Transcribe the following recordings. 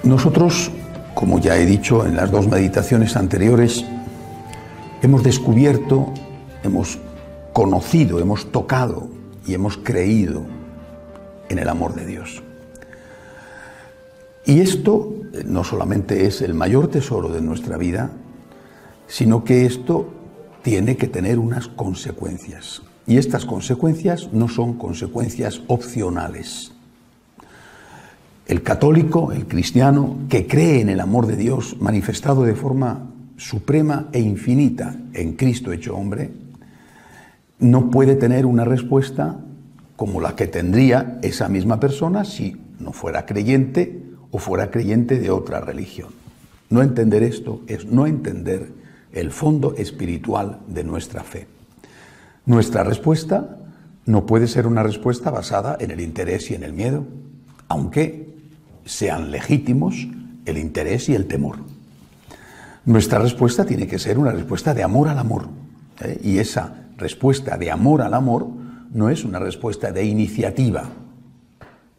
Nosotros, como ya he dicho en las dos meditaciones anteriores, hemos descubierto, hemos conocido, hemos tocado y hemos creído en el amor de Dios. Y esto no solamente es el mayor tesoro de nuestra vida, sino que esto tiene que tener unas consecuencias. Y estas consecuencias no son consecuencias opcionales. El católico, el cristiano, que cree en el amor de Dios manifestado de forma suprema e infinita en Cristo hecho hombre, no puede tener una respuesta como la que tendría esa misma persona si no fuera creyente o fuera creyente de otra religión. No entender esto es no entender el fondo espiritual de nuestra fe. Nuestra respuesta no puede ser una respuesta basada en el interés y en el miedo, aunque sean legítimos el interés y el temor. Nuestra respuesta tiene que ser una respuesta de amor al amor, y esa respuesta de amor al amor no es una respuesta de iniciativa,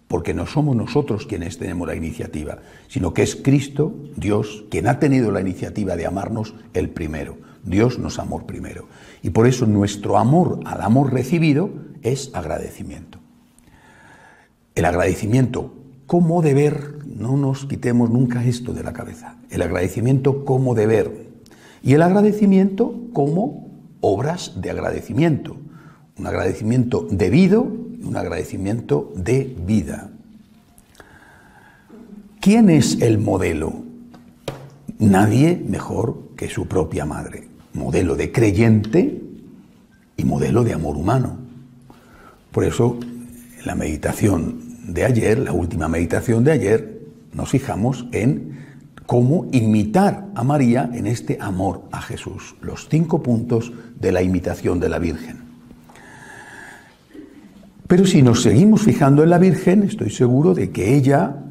porque no somos nosotros quienes tenemos la iniciativa, sino que es Cristo, Dios, quien ha tenido la iniciativa de amarnos el primero. Dios nos amó primero. Y por eso nuestro amor al amor recibido es agradecimiento. El agradecimiento como deber, no nos quitemos nunca esto de la cabeza. El agradecimiento como deber. Y el agradecimiento como obras de agradecimiento. Un agradecimiento debido y un agradecimiento de vida. ¿Quién es el modelo? Nadie mejor que su propia madre. Modelo de creyente y modelo de amor humano. Por eso, en la meditación de ayer, la última meditación de ayer, nos fijamos en cómo imitar a María en este amor a Jesús. Los 5 puntos de la imitación de la Virgen. Pero si nos seguimos fijando en la Virgen, estoy seguro de que ella,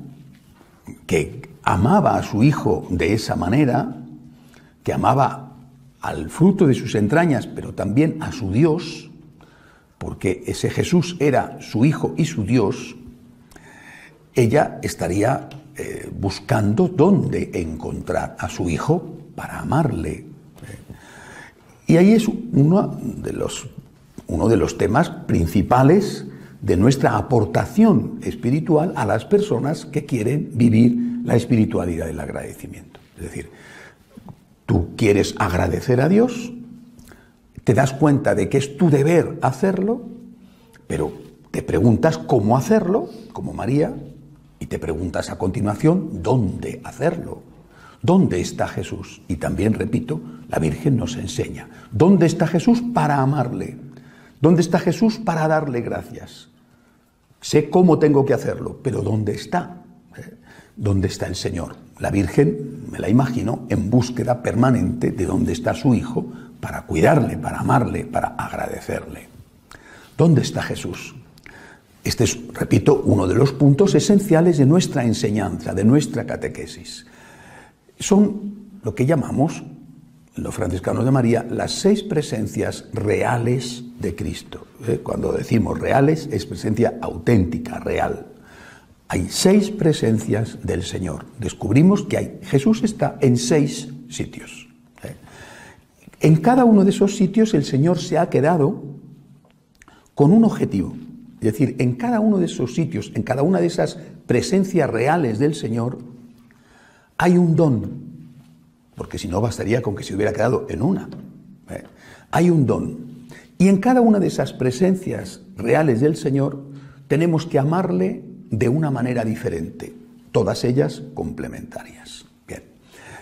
que amaba a su hijo de esa manera, que amaba al fruto de sus entrañas, pero también a su Dios, porque ese Jesús era su hijo y su Dios, ella estaría buscando dónde encontrar a su hijo para amarle. Y ahí es uno de los temas principales de nuestra aportación espiritual a las personas que quieren vivir la espiritualidad del agradecimiento. Es decir, tú quieres agradecer a Dios, te das cuenta de que es tu deber hacerlo, pero te preguntas cómo hacerlo, como María, y te preguntas a continuación dónde hacerlo. ¿Dónde está Jesús? Y también, repito, la Virgen nos enseña. ¿Dónde está Jesús para amarle? ¿Dónde está Jesús para darle gracias? Sé cómo tengo que hacerlo, pero ¿dónde está? ¿Dónde está el Señor? La Virgen, me la imagino, en búsqueda permanente de dónde está su Hijo para cuidarle, para amarle, para agradecerle. ¿Dónde está Jesús? Este es, repito, uno de los puntos esenciales de nuestra enseñanza, de nuestra catequesis. Son lo que llamamos, en los franciscanos de María, las 6 presencias reales de Cristo. Cuando decimos reales, es presencia auténtica, real. Hay 6 presencias del Señor. Descubrimos que Jesús está en 6 sitios. En cada uno de esos sitios el Señor se ha quedado con un objetivo. Es decir, en cada uno de esos sitios, en cada una de esas presencias reales del Señor, hay un don, porque si no bastaría con que se hubiera quedado en una. Hay un don. Y en cada una de esas presencias reales del Señor tenemos que amarle de una manera diferente, todas ellas complementarias. Bien,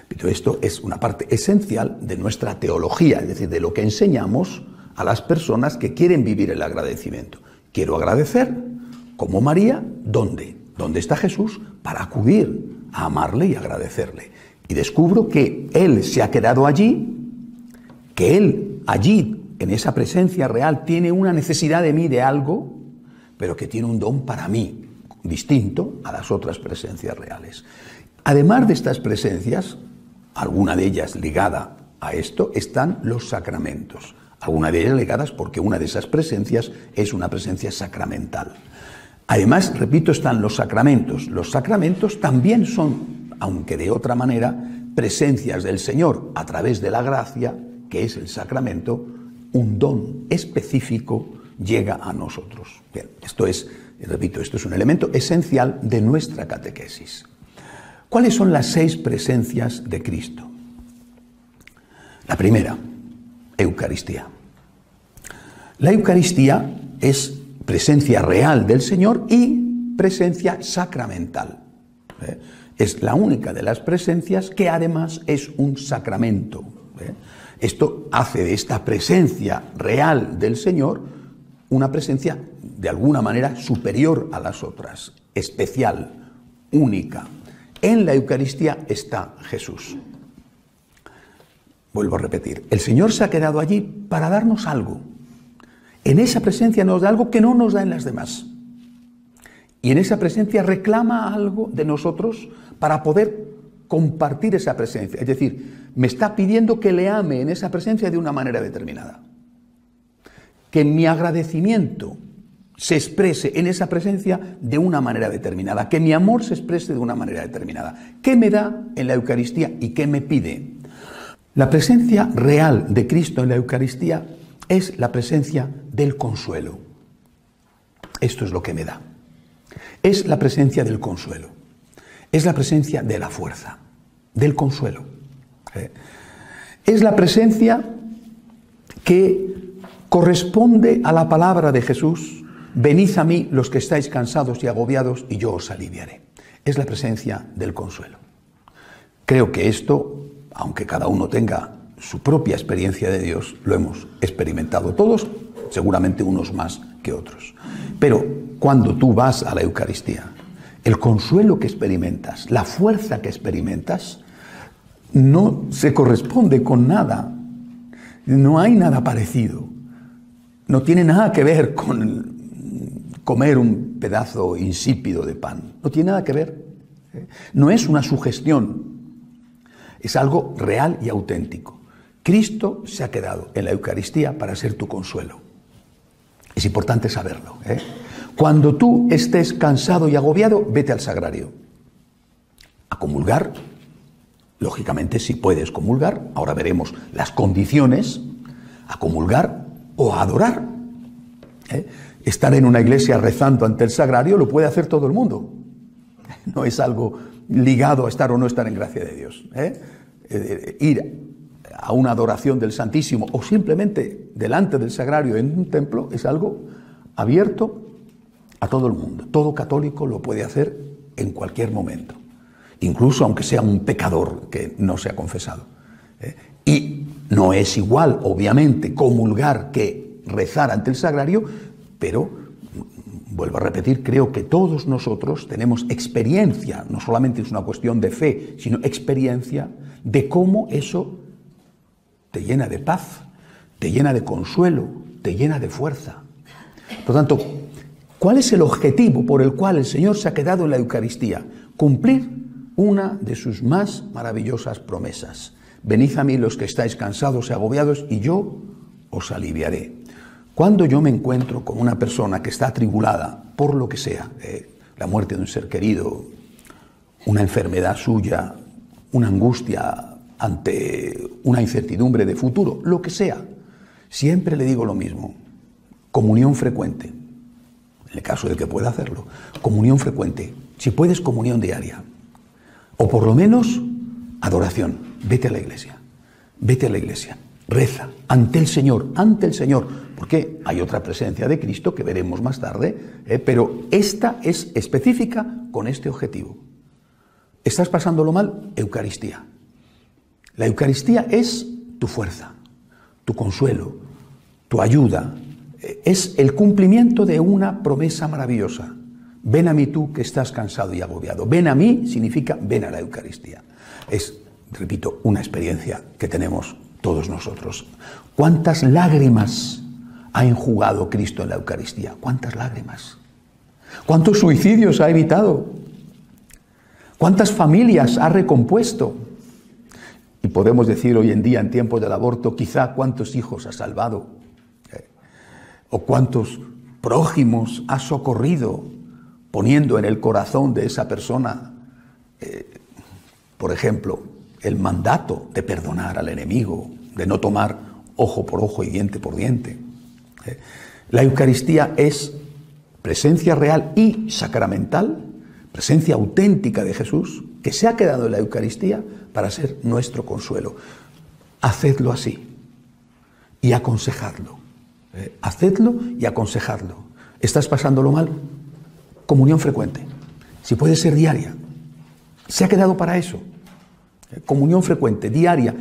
pero esto es una parte esencial de nuestra teología, es decir, de lo que enseñamos a las personas que quieren vivir el agradecimiento. Quiero agradecer, como María, ¿dónde? ¿Dónde está Jesús? Para acudir a amarle y agradecerle. Y descubro que Él se ha quedado allí, que Él allí, en esa presencia real, tiene una necesidad de mí de algo, pero que tiene un don para mí, distinto a las otras presencias reales. Además de estas presencias, alguna de ellas ligada a esto, están los sacramentos. Alguna de ellas ligadas porque una de esas presencias es una presencia sacramental. Además, repito, están los sacramentos. Los sacramentos también son aunque de otra manera, presencias del Señor a través de la gracia, que es el sacramento, un don específico llega a nosotros. Bien, esto es, repito, esto es un elemento esencial de nuestra catequesis. ¿Cuáles son las 6 presencias de Cristo? La primera, Eucaristía. La Eucaristía es presencia real del Señor y presencia sacramental. Es la única de las presencias que además es un sacramento. Esto hace de esta presencia real del Señor una presencia de alguna manera superior a las otras, especial, única. En la Eucaristía está Jesús. Vuelvo a repetir, el Señor se ha quedado allí para darnos algo. En esa presencia nos da algo que no nos da en las demás. Y en esa presencia reclama algo de nosotros para poder compartir esa presencia. Es decir, me está pidiendo que le ame en esa presencia de una manera determinada. Que mi agradecimiento se exprese en esa presencia de una manera determinada. Que mi amor se exprese de una manera determinada. ¿Qué me da en la Eucaristía y qué me pide? La presencia real de Cristo en la Eucaristía es la presencia del consuelo. Esto es lo que me da. Es la presencia del consuelo. Es la presencia de la fuerza, del consuelo. Es la presencia que corresponde a la palabra de Jesús: venid a mí los que estáis cansados y agobiados y yo os aliviaré. Es la presencia del consuelo. Creo que esto, aunque cada uno tenga su propia experiencia de Dios, lo hemos experimentado todos, seguramente unos más que otros. Pero cuando tú vas a la Eucaristía, el consuelo que experimentas, la fuerza que experimentas, no se corresponde con nada. No hay nada parecido. No tiene nada que ver con comer un pedazo insípido de pan. No tiene nada que ver. No es una sugestión. Es algo real y auténtico. Cristo se ha quedado en la Eucaristía para ser tu consuelo. Es importante saberlo. Cuando tú estés cansado y agobiado, vete al sagrario. A comulgar, lógicamente si puedes comulgar, ahora veremos las condiciones, a comulgar o a adorar. Estar en una iglesia rezando ante el sagrario lo puede hacer todo el mundo. No es algo ligado a estar o no estar en gracia de Dios. Ir a una adoración del Santísimo o simplemente delante del sagrario en un templo es algo abierto a todo el mundo. Todo católico lo puede hacer en cualquier momento, incluso aunque sea un pecador que no se ha confesado. Y no es igual, obviamente, comulgar que rezar ante el sagrario, pero, vuelvo a repetir, creo que todos nosotros tenemos experiencia, no solamente es una cuestión de fe, sino experiencia de cómo eso te llena de paz, te llena de consuelo, te llena de fuerza. Por tanto, ¿cuál es el objetivo por el cual el Señor se ha quedado en la Eucaristía? Cumplir una de sus más maravillosas promesas. Venid a mí los que estáis cansados y agobiados y yo os aliviaré. Cuando yo me encuentro con una persona que está atribulada por lo que sea, la muerte de un ser querido, una enfermedad suya, una angustia ante una incertidumbre de futuro, lo que sea, siempre le digo lo mismo: comunión frecuente, en el caso de que pueda hacerlo, comunión frecuente, si puedes comunión diaria, o por lo menos adoración, vete a la iglesia, reza ante el Señor, porque hay otra presencia de Cristo que veremos más tarde, pero esta es específica con este objetivo. ¿Estás pasándolo mal? Eucaristía. La Eucaristía es tu fuerza, tu consuelo, tu ayuda. Es el cumplimiento de una promesa maravillosa. Ven a mí tú que estás cansado y agobiado. Ven a mí significa ven a la Eucaristía. Es, repito, una experiencia que tenemos todos nosotros. ¿Cuántas lágrimas ha enjugado Cristo en la Eucaristía? ¿Cuántas lágrimas? ¿Cuántos suicidios ha evitado? ¿Cuántas familias ha recompuesto? Y podemos decir hoy en día, en tiempos del aborto, quizá cuántos hijos ha salvado, o cuántos prójimos ha socorrido, poniendo en el corazón de esa persona Por ejemplo, el mandato de perdonar al enemigo, de no tomar ojo por ojo y diente por diente. La Eucaristía es presencia real y sacramental, presencia auténtica de Jesús, que se ha quedado en la Eucaristía para ser nuestro consuelo. Hacedlo así y aconsejadlo. Hacedlo y aconsejadlo. ¿Estás pasándolo mal? Comunión frecuente. Si puede ser diaria. Se ha quedado para eso. Comunión frecuente, diaria.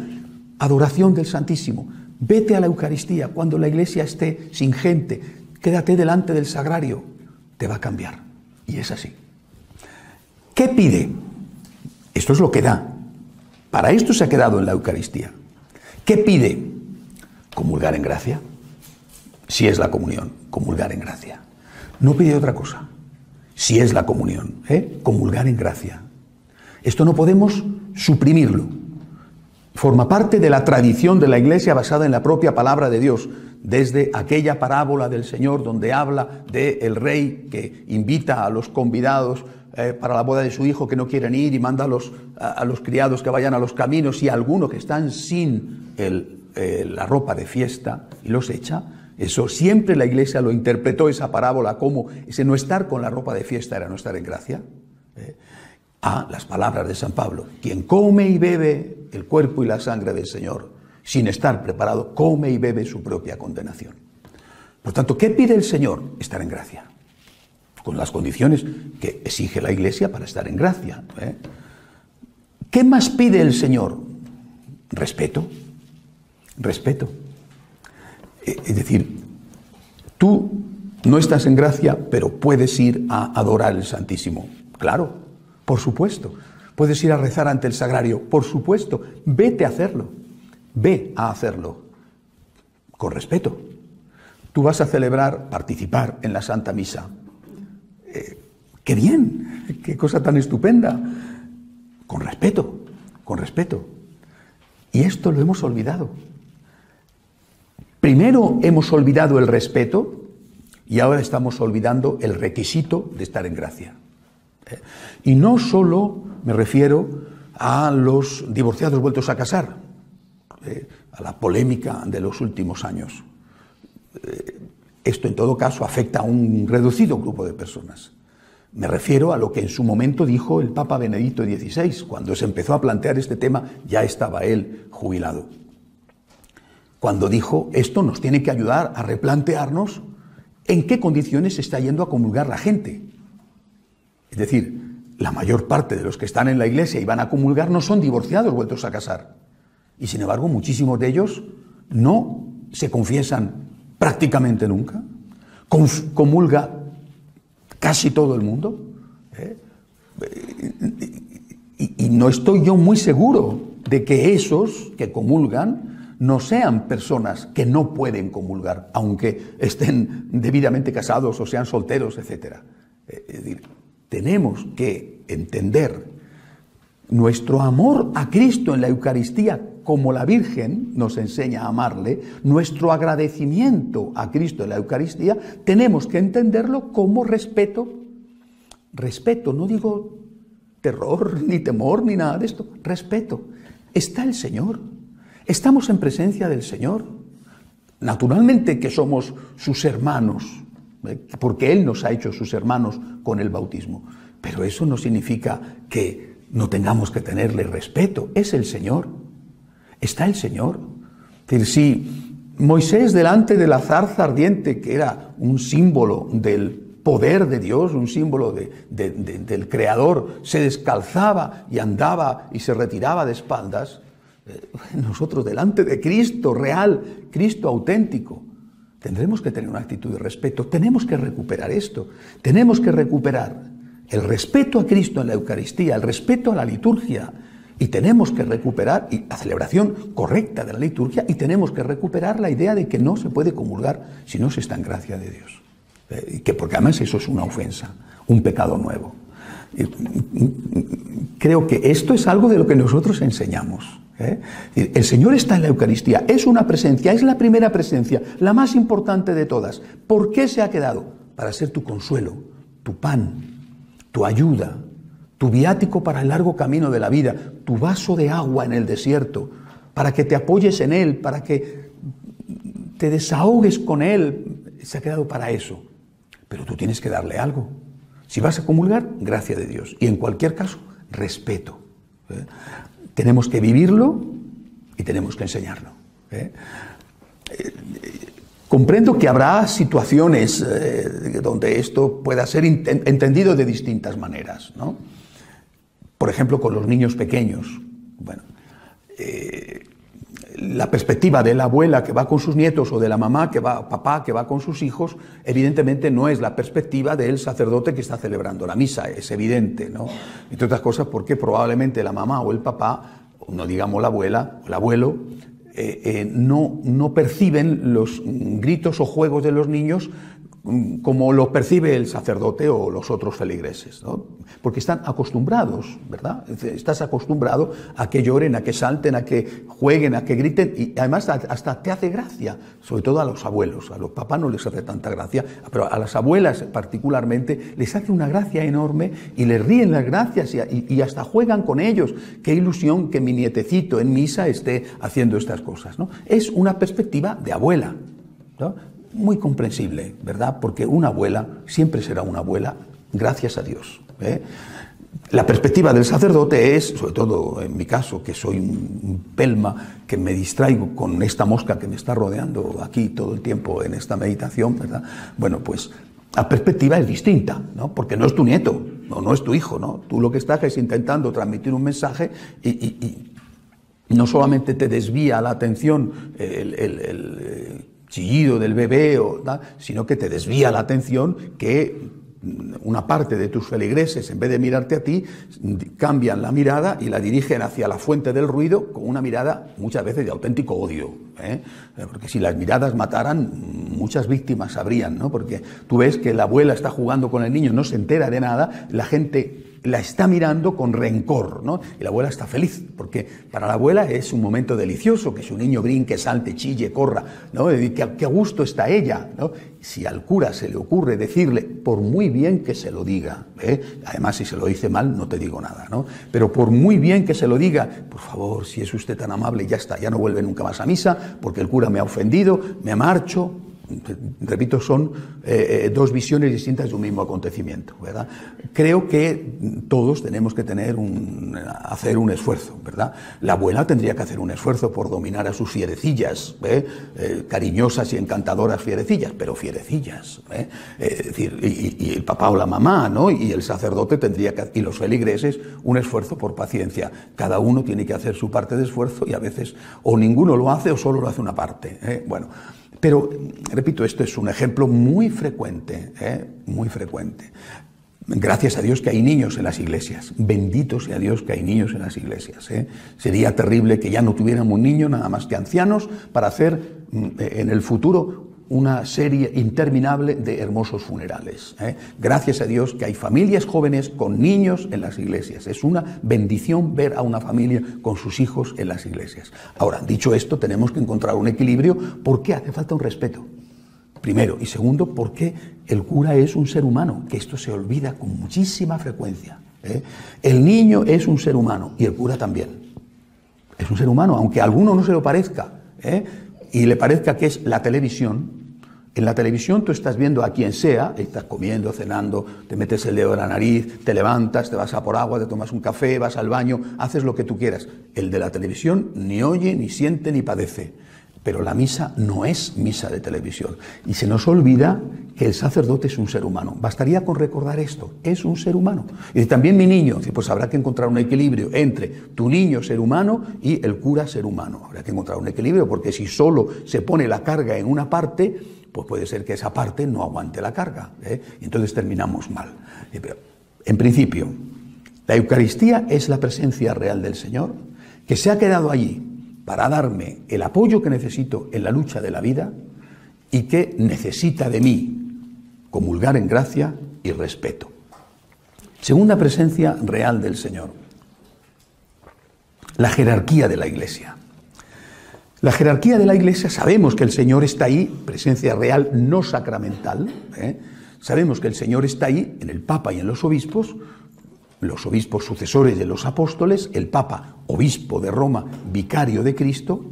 Adoración del Santísimo. Vete a la Eucaristía cuando la iglesia esté sin gente. Quédate delante del sagrario. Te va a cambiar. Y es así. ¿Qué pide? Esto es lo que da. Para esto se ha quedado en la Eucaristía. ¿Qué pide? Comulgar en gracia. Si es la comunión, comulgar en gracia. No pide otra cosa. Si es la comunión, comulgar en gracia. Esto no podemos suprimirlo. Forma parte de la tradición de la Iglesia basada en la propia palabra de Dios. Desde aquella parábola del Señor donde habla del rey que invita a los convidados para la boda de su hijo que no quieren ir y manda a los criados que vayan a los caminos y a algunos que están sin la ropa de fiesta y los echa. Eso siempre la Iglesia lo interpretó, esa parábola, como ese no estar con la ropa de fiesta era no estar en gracia. Las palabras de San Pablo: quien come y bebe el cuerpo y la sangre del Señor sin estar preparado, come y bebe su propia condenación. Por tanto, ¿qué pide el Señor? Estar en gracia, con las condiciones que exige la Iglesia para estar en gracia. ¿Qué más pide el Señor? Respeto. Respeto. Es decir, tú no estás en gracia, pero puedes ir a adorar el Santísimo. Claro, por supuesto. Puedes ir a rezar ante el sagrario. Por supuesto. Vete a hacerlo. Ve a hacerlo. Con respeto. Tú vas a participar en la Santa Misa. ¡Qué bien! ¡Qué cosa tan estupenda! Con respeto. Con respeto. Y esto lo hemos olvidado. Primero hemos olvidado el respeto y ahora estamos olvidando el requisito de estar en gracia. Y no solo me refiero a los divorciados vueltos a casar, a la polémica de los últimos años. Esto en todo caso afecta a un reducido grupo de personas. Me refiero a lo que en su momento dijo el Papa Benedicto XVI. Cuando se empezó a plantear este tema ya estaba él jubilado. Cuando dijo, esto nos tiene que ayudar a replantearnos en qué condiciones se está yendo a comulgar la gente. Es decir, la mayor parte de los que están en la iglesia y van a comulgar no son divorciados vueltos a casar. Y sin embargo, muchísimos de ellos no se confiesan prácticamente nunca. Comulga casi todo el mundo. Y no estoy yo muy seguro de que esos que comulgan no sean personas que no pueden comulgar, aunque estén debidamente casados o sean solteros, etc. Es decir, tenemos que entender nuestro amor a Cristo en la Eucaristía, como la Virgen nos enseña a amarle, nuestro agradecimiento a Cristo en la Eucaristía, tenemos que entenderlo como respeto. Respeto, no digo terror, ni temor, ni nada de esto. Respeto. Está el Señor. Estamos en presencia del Señor. Naturalmente que somos sus hermanos, porque Él nos ha hecho sus hermanos con el bautismo. Pero eso no significa que no tengamos que tenerle respeto. Es el Señor. Está el Señor. Es decir, si Moisés delante de la zarza ardiente, que era un símbolo del poder de Dios, un símbolo del Creador, se descalzaba y andaba y se retiraba de espaldas, nosotros delante de Cristo real, Cristo auténtico, tendremos que tener una actitud de respeto. Tenemos que recuperar esto. Tenemos que recuperar el respeto a Cristo en la Eucaristía, el respeto a la liturgia, y tenemos que recuperar la celebración correcta de la liturgia, y tenemos que recuperar la idea de que no se puede comulgar si no se está en gracia de Dios. Porque además eso es una ofensa, un pecado nuevo. Creo que esto es algo de lo que nosotros enseñamos. El Señor está en la Eucaristía, es una presencia, es la primera presencia, la más importante de todas. ¿Por qué se ha quedado? Para ser tu consuelo, tu pan, tu ayuda, tu viático para el largo camino de la vida, tu vaso de agua en el desierto, para que te apoyes en Él, para que te desahogues con Él, se ha quedado para eso. Pero tú tienes que darle algo. Si vas a comulgar, gracia de Dios. Y en cualquier caso, respeto. Tenemos que vivirlo y tenemos que enseñarlo. Comprendo que habrá situaciones donde esto pueda ser entendido de distintas maneras, ¿no? Por ejemplo, con los niños pequeños. Bueno, la perspectiva de la abuela que va con sus nietos o de la papá que va con sus hijos, evidentemente no es la perspectiva del sacerdote que está celebrando la misa, es evidente, ¿no? Entre otras cosas porque probablemente la mamá o el papá, no digamos la abuela o el abuelo, no perciben los gritos o juegos de los niños como lo percibe el sacerdote o los otros feligreses, ¿no? Porque están acostumbrados, ¿verdad? Estás acostumbrado a que lloren, a que salten, a que jueguen, a que griten, y además hasta te hace gracia, sobre todo a los abuelos. A los papás no les hace tanta gracia, pero a las abuelas particularmente les hace una gracia enorme y les ríen las gracias y hasta juegan con ellos. Qué ilusión que mi nietecito en misa esté haciendo estas cosas, ¿no? Es una perspectiva de abuela, ¿no? Muy comprensible, ¿verdad? Porque una abuela siempre será una abuela, gracias a Dios. La perspectiva del sacerdote es, sobre todo en mi caso, que soy un pelma, que me distraigo con esta mosca que me está rodeando aquí todo el tiempo en esta meditación, ¿verdad? Bueno, pues la perspectiva es distinta, ¿no? Porque no es tu nieto, no es tu hijo, ¿no? Tú lo que estás es intentando transmitir un mensaje y no solamente te desvía la atención el chillido del bebé, sino que te desvía la atención que una parte de tus feligreses, en vez de mirarte a ti, cambian la mirada y la dirigen hacia la fuente del ruido con una mirada muchas veces de auténtico odio, porque si las miradas mataran, muchas víctimas habrían, ¿no? Porque tú ves que la abuela está jugando con el niño, no se entera de nada, la gente la está mirando con rencor, ¿no? Y la abuela está feliz, porque para la abuela es un momento delicioso, que su niño brinque, salte, chille, corra, ¿no? Y que a gusto está ella, ¿no? Si al cura se le ocurre decirle, por muy bien que se lo diga, además si se lo dice mal no te digo nada, ¿no? Pero por muy bien que se lo diga, por favor, si es usted tan amable, ya está, ya no vuelve nunca más a misa, porque el cura me ha ofendido, me marcho. Repito, son dos visiones distintas de un mismo acontecimiento, ¿verdad? Creo que todos tenemos que hacer un esfuerzo, ¿verdad? La abuela tendría que hacer un esfuerzo por dominar a sus fierecillas, cariñosas y encantadoras fierecillas, pero fierecillas, es decir, y el papá o la mamá, ¿no? Y el sacerdote tendría que, y los feligreses, un esfuerzo por paciencia. Cada uno tiene que hacer su parte de esfuerzo y a veces o ninguno lo hace o solo lo hace una parte, Bueno, pero, repito, esto es un ejemplo muy frecuente, muy frecuente. Gracias a Dios que hay niños en las iglesias. Bendito sea Dios que hay niños en las iglesias. Sería terrible que ya no tuviéramos niños, nada más que ancianos, para hacer en el futuro una serie interminable de hermosos funerales. Gracias a Dios que hay familias jóvenes con niños en las iglesias. Es una bendición ver a una familia con sus hijos en las iglesias. Ahora, dicho esto, tenemos que encontrar un equilibrio porque hace falta un respeto. Primero. Y segundo, porque el cura es un ser humano, que esto se olvida con muchísima frecuencia. El niño es un ser humano y el cura también. Es un ser humano, aunque a alguno no se lo parezca, y le parezca que es la televisión. En la televisión tú estás viendo a quien sea, estás comiendo, cenando, te metes el dedo en la nariz, te levantas, te vas a por agua, te tomas un café, vas al baño, haces lo que tú quieras. El de la televisión ni oye, ni siente, ni padece. Pero la misa no es misa de televisión. Y se nos olvida que el sacerdote es un ser humano. Bastaría con recordar esto, es un ser humano. Y también mi niño, pues habrá que encontrar un equilibrio entre tu niño ser humano y el cura ser humano. Habrá que encontrar un equilibrio, porque si solo se pone la carga en una parte, pues puede ser que esa parte no aguante la carga, y entonces terminamos mal. Pero, en principio, la Eucaristía es la presencia real del Señor, que se ha quedado allí para darme el apoyo que necesito en la lucha de la vida y que necesita de mí comulgar en gracia y respeto. Segunda presencia real del Señor, la jerarquía de la Iglesia. La jerarquía de la Iglesia, sabemos que el Señor está ahí, presencia real no sacramental, sabemos que el Señor está ahí en el Papa y en los obispos, los obispos sucesores de los apóstoles, el Papa, obispo de Roma, vicario de Cristo,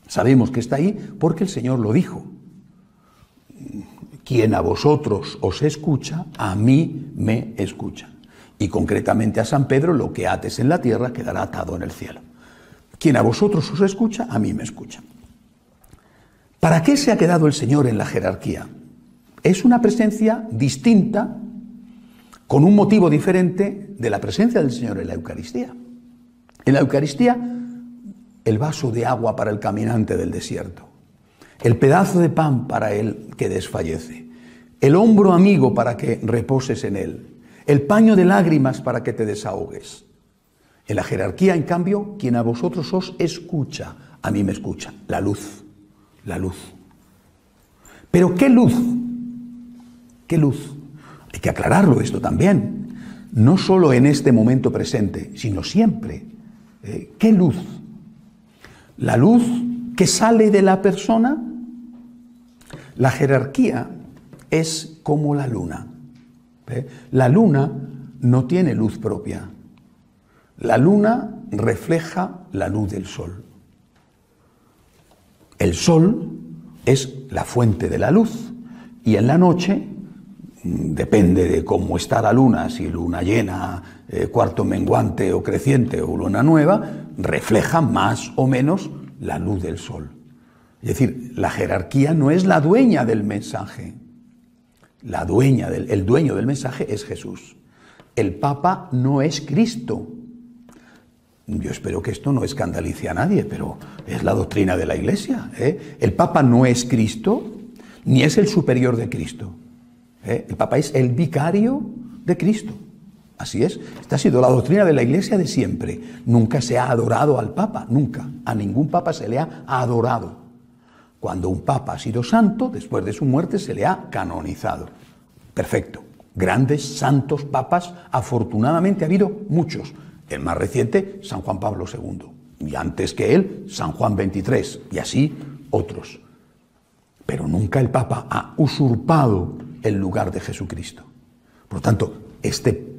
sabemos que está ahí porque el Señor lo dijo. Quien a vosotros os escucha, a mí me escucha. Y concretamente a San Pedro, lo que ates en la tierra quedará atado en el cielo. Quien a vosotros os escucha, a mí me escucha. ¿Para qué se ha quedado el Señor en la jerarquía? Es una presencia distinta, con un motivo diferente de la presencia del Señor en la Eucaristía. En la Eucaristía, el vaso de agua para el caminante del desierto, el pedazo de pan para el que desfallece, el hombro amigo para que reposes en él, el paño de lágrimas para que te desahogues. En la jerarquía, en cambio, quien a vosotros os escucha, a mí me escucha. La luz, la luz. ¿Pero qué luz? ¿Qué luz? Hay que aclararlo esto también. No solo en este momento presente, sino siempre. ¿Qué luz? La luz que sale de la persona. La jerarquía es como la luna. La luna no tiene luz propia. La luna refleja la luz del sol. El sol es la fuente de la luz y en la noche, depende de cómo está la luna, si luna llena, cuarto menguante o creciente o luna nueva, refleja más o menos la luz del sol. Es decir, la jerarquía no es la dueña del mensaje. El dueño del mensaje es Jesús. El Papa no es Cristo. Yo espero que esto no escandalice a nadie, pero es la doctrina de la Iglesia. El Papa no es Cristo, ni es el superior de Cristo. El Papa es el vicario de Cristo. Así es. Esta ha sido la doctrina de la Iglesia de siempre. Nunca se ha adorado al Papa, nunca. A ningún Papa se le ha adorado. Cuando un Papa ha sido santo, después de su muerte se le ha canonizado. Perfecto. Grandes santos papas, afortunadamente ha habido muchos. El más reciente, San Juan Pablo II. Y antes que él, San Juan XXIII. Y así otros. Pero nunca el Papa ha usurpado el lugar de Jesucristo. Por lo tanto, este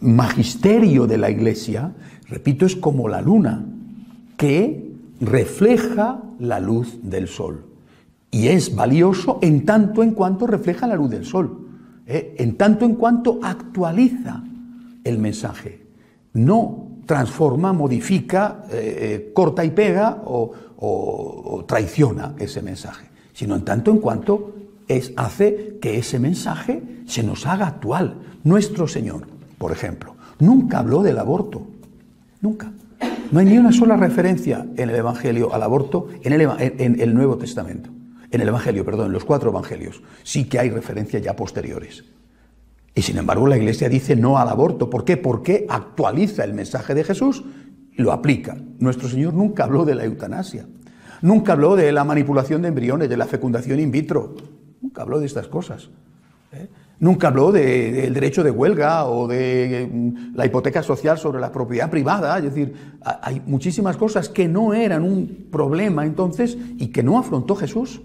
magisterio de la Iglesia, repito, es como la luna, que refleja la luz del sol. Y es valioso en tanto en cuanto refleja la luz del sol. En tanto en cuanto actualiza el mensaje. No transforma, modifica, corta y pega o traiciona ese mensaje, sino en tanto en cuanto hace que ese mensaje se nos haga actual. Nuestro Señor, por ejemplo, nunca habló del aborto. Nunca. No hay ni una sola referencia en el Evangelio al aborto en el Nuevo Testamento. En el Evangelio, perdón, en los 4 Evangelios. Sí que hay referencias ya posteriores. Y sin embargo la Iglesia dice no al aborto. ¿Por qué? Porque actualiza el mensaje de Jesús y lo aplica. Nuestro Señor nunca habló de la eutanasia. Nunca habló de la manipulación de embriones, de la fecundación in vitro. Nunca habló de estas cosas. Nunca habló del derecho de huelga o de la hipoteca social sobre la propiedad privada. Es decir, hay muchísimas cosas que no eran un problema entonces y que no afrontó Jesús.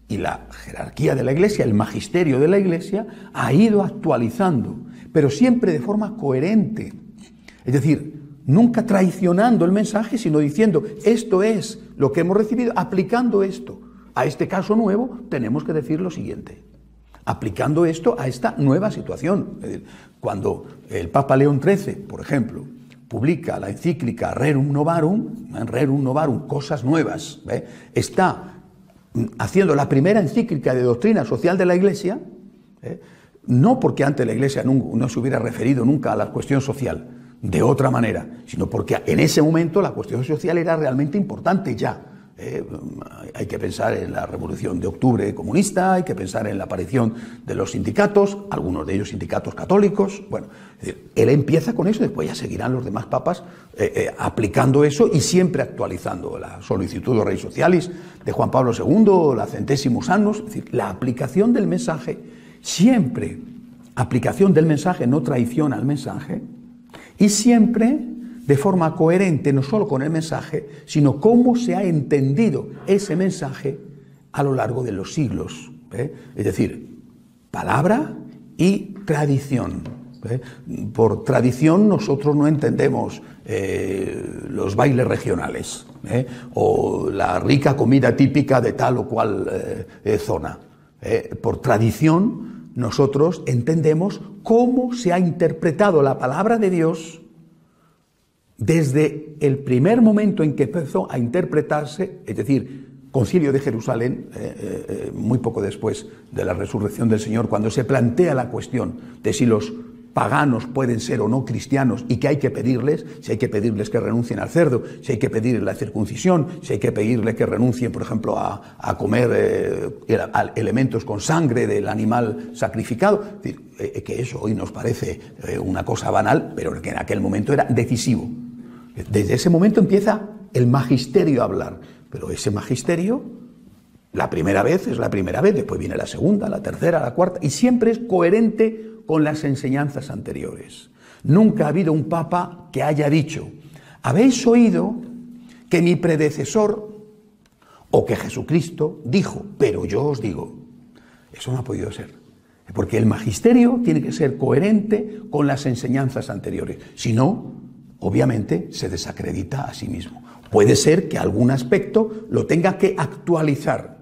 Y la jerarquía de la Iglesia, el magisterio de la Iglesia, ha ido actualizando, pero siempre de forma coherente. Es decir, nunca traicionando el mensaje, sino diciendo, esto es lo que hemos recibido, aplicando esto a este caso nuevo, tenemos que decir lo siguiente. Aplicando esto a esta nueva situación. Es decir, cuando el Papa León XIII, por ejemplo, publica la encíclica Rerum Novarum, cosas nuevas, está haciendo la primera encíclica de doctrina social de la Iglesia, no porque antes la Iglesia no se hubiera referido nunca a la cuestión social de otra manera, sino porque en ese momento la cuestión social era realmente importante ya. Hay que pensar en la Revolución de Octubre comunista, hay que pensar en la aparición de los sindicatos, algunos de ellos sindicatos católicos. Bueno, es decir, él empieza con eso, después ya seguirán los demás papas aplicando eso y siempre actualizando la Solicitud Rei Socialis de Juan Pablo II, la Centésimos Annus, es decir, la aplicación del mensaje, siempre aplicación del mensaje, no traición al mensaje, y siempre de forma coherente, no solo con el mensaje, sino cómo se ha entendido ese mensaje a lo largo de los siglos. Es decir, palabra y tradición. Por tradición nosotros no entendemos los bailes regionales o la rica comida típica de tal o cual zona. Por tradición nosotros entendemos cómo se ha interpretado la palabra de Dios desde el primer momento en que empezó a interpretarse, es decir, Concilio de Jerusalén, muy poco después de la resurrección del Señor, cuando se plantea la cuestión de si los paganos pueden ser o no cristianos y que hay que pedirles, si hay que pedirles que renuncien al cerdo, si hay que pedirles la circuncisión, si hay que pedirles que renuncien, por ejemplo, a comer elementos con sangre del animal sacrificado. Es decir, que eso hoy nos parece una cosa banal, pero que en aquel momento era decisivo. Desde ese momento empieza el magisterio a hablar, pero ese magisterio, la primera vez es la primera vez, después viene la segunda, la tercera, la cuarta, y siempre es coherente con las enseñanzas anteriores. Nunca ha habido un papa que haya dicho: habéis oído que mi predecesor o que Jesucristo dijo, pero yo os digo. Eso no ha podido ser, porque el magisterio tiene que ser coherente con las enseñanzas anteriores. Si no, obviamente se desacredita a sí mismo. Puede ser que algún aspecto lo tenga que actualizar,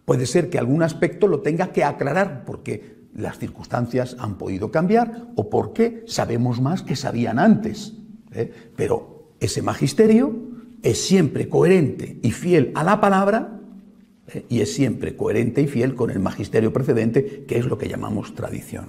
puede ser que algún aspecto lo tenga que aclarar, porque las circunstancias han podido cambiar o porque sabemos más que sabían antes. Pero ese magisterio es siempre coherente y fiel a la palabra y es siempre coherente y fiel con el magisterio precedente, que es lo que llamamos tradición.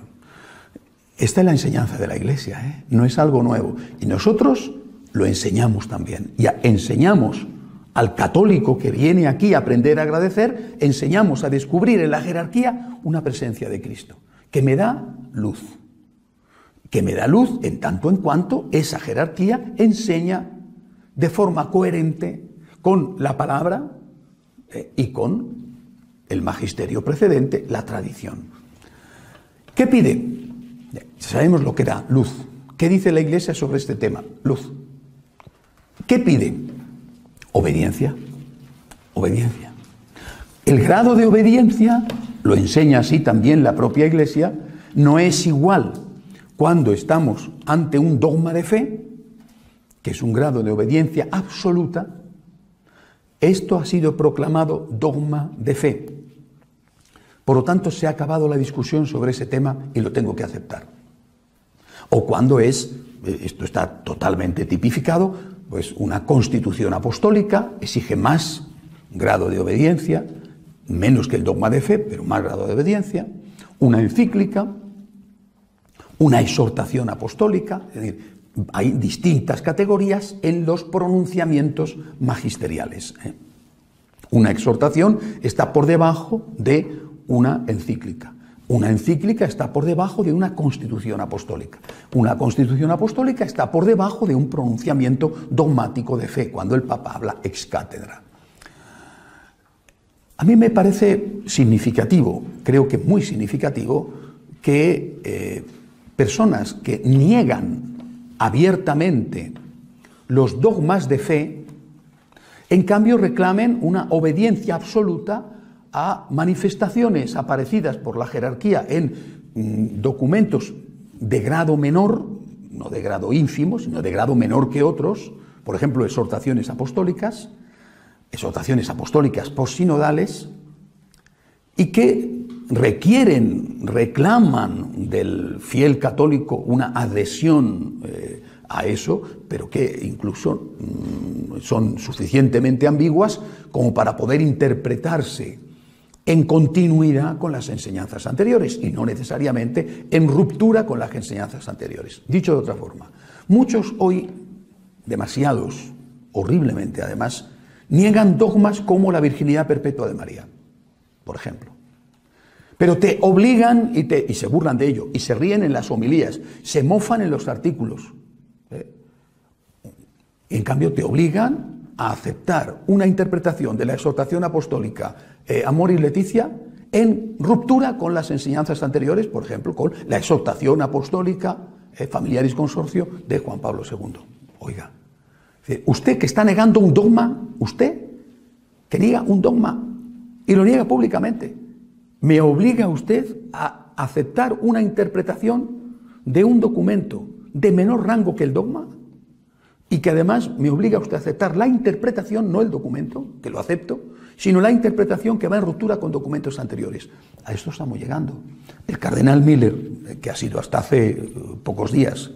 Esta es la enseñanza de la Iglesia, no es algo nuevo. Y nosotros lo enseñamos también. Y enseñamos al católico que viene aquí a aprender a agradecer, enseñamos a descubrir en la jerarquía una presencia de Cristo, que me da luz. Que me da luz en tanto en cuanto esa jerarquía enseña de forma coherente con la palabra y con el magisterio precedente, la tradición. ¿Qué pide? Sabemos lo que da, luz. ¿Qué dice la Iglesia sobre este tema? Luz. ¿Qué pide? Obediencia. Obediencia. El grado de obediencia, lo enseña así también la propia Iglesia, no es igual cuando estamos ante un dogma de fe, que es un grado de obediencia absoluta. Esto ha sido proclamado dogma de fe. Por lo tanto, se ha acabado la discusión sobre ese tema y lo tengo que aceptar. O cuando esto está totalmente tipificado, pues una constitución apostólica exige más grado de obediencia, menos que el dogma de fe, pero más grado de obediencia, una encíclica, una exhortación apostólica, es decir, hay distintas categorías en los pronunciamientos magisteriales. Una exhortación está por debajo de una encíclica. Una encíclica está por debajo de una constitución apostólica. Una constitución apostólica está por debajo de un pronunciamiento dogmático de fe, cuando el Papa habla ex cátedra. A mí me parece significativo, creo que muy significativo, que personas que niegan abiertamente los dogmas de fe, en cambio reclamen una obediencia absoluta a manifestaciones aparecidas por la jerarquía en documentos de grado menor, no de grado ínfimo, sino de grado menor que otros, por ejemplo, exhortaciones apostólicas postsinodales, y que reclaman del fiel católico una adhesión a eso, pero que incluso son suficientemente ambiguas como para poder interpretarse en continuidad con las enseñanzas anteriores y no necesariamente en ruptura con las enseñanzas anteriores. Dicho de otra forma, muchos hoy, demasiados, horriblemente además, niegan dogmas como la virginidad perpetua de María, por ejemplo. Pero te obligan y se burlan de ello, y se ríen en las homilías, se mofan en los artículos. En cambio, te obligan a aceptar una interpretación de la exhortación apostólica Amoris Laetitia en ruptura con las enseñanzas anteriores, por ejemplo, con la exhortación apostólica Familiaris Consortio de Juan Pablo II. Oiga, usted que está negando un dogma, usted que niega un dogma y lo niega públicamente, me obliga usted a aceptar una interpretación de un documento de menor rango que el dogma y que además me obliga a usted a aceptar la interpretación, no el documento, que lo acepto, sino la interpretación que va en ruptura con documentos anteriores. A esto estamos llegando. El cardenal Miller, que ha sido hasta hace pocos días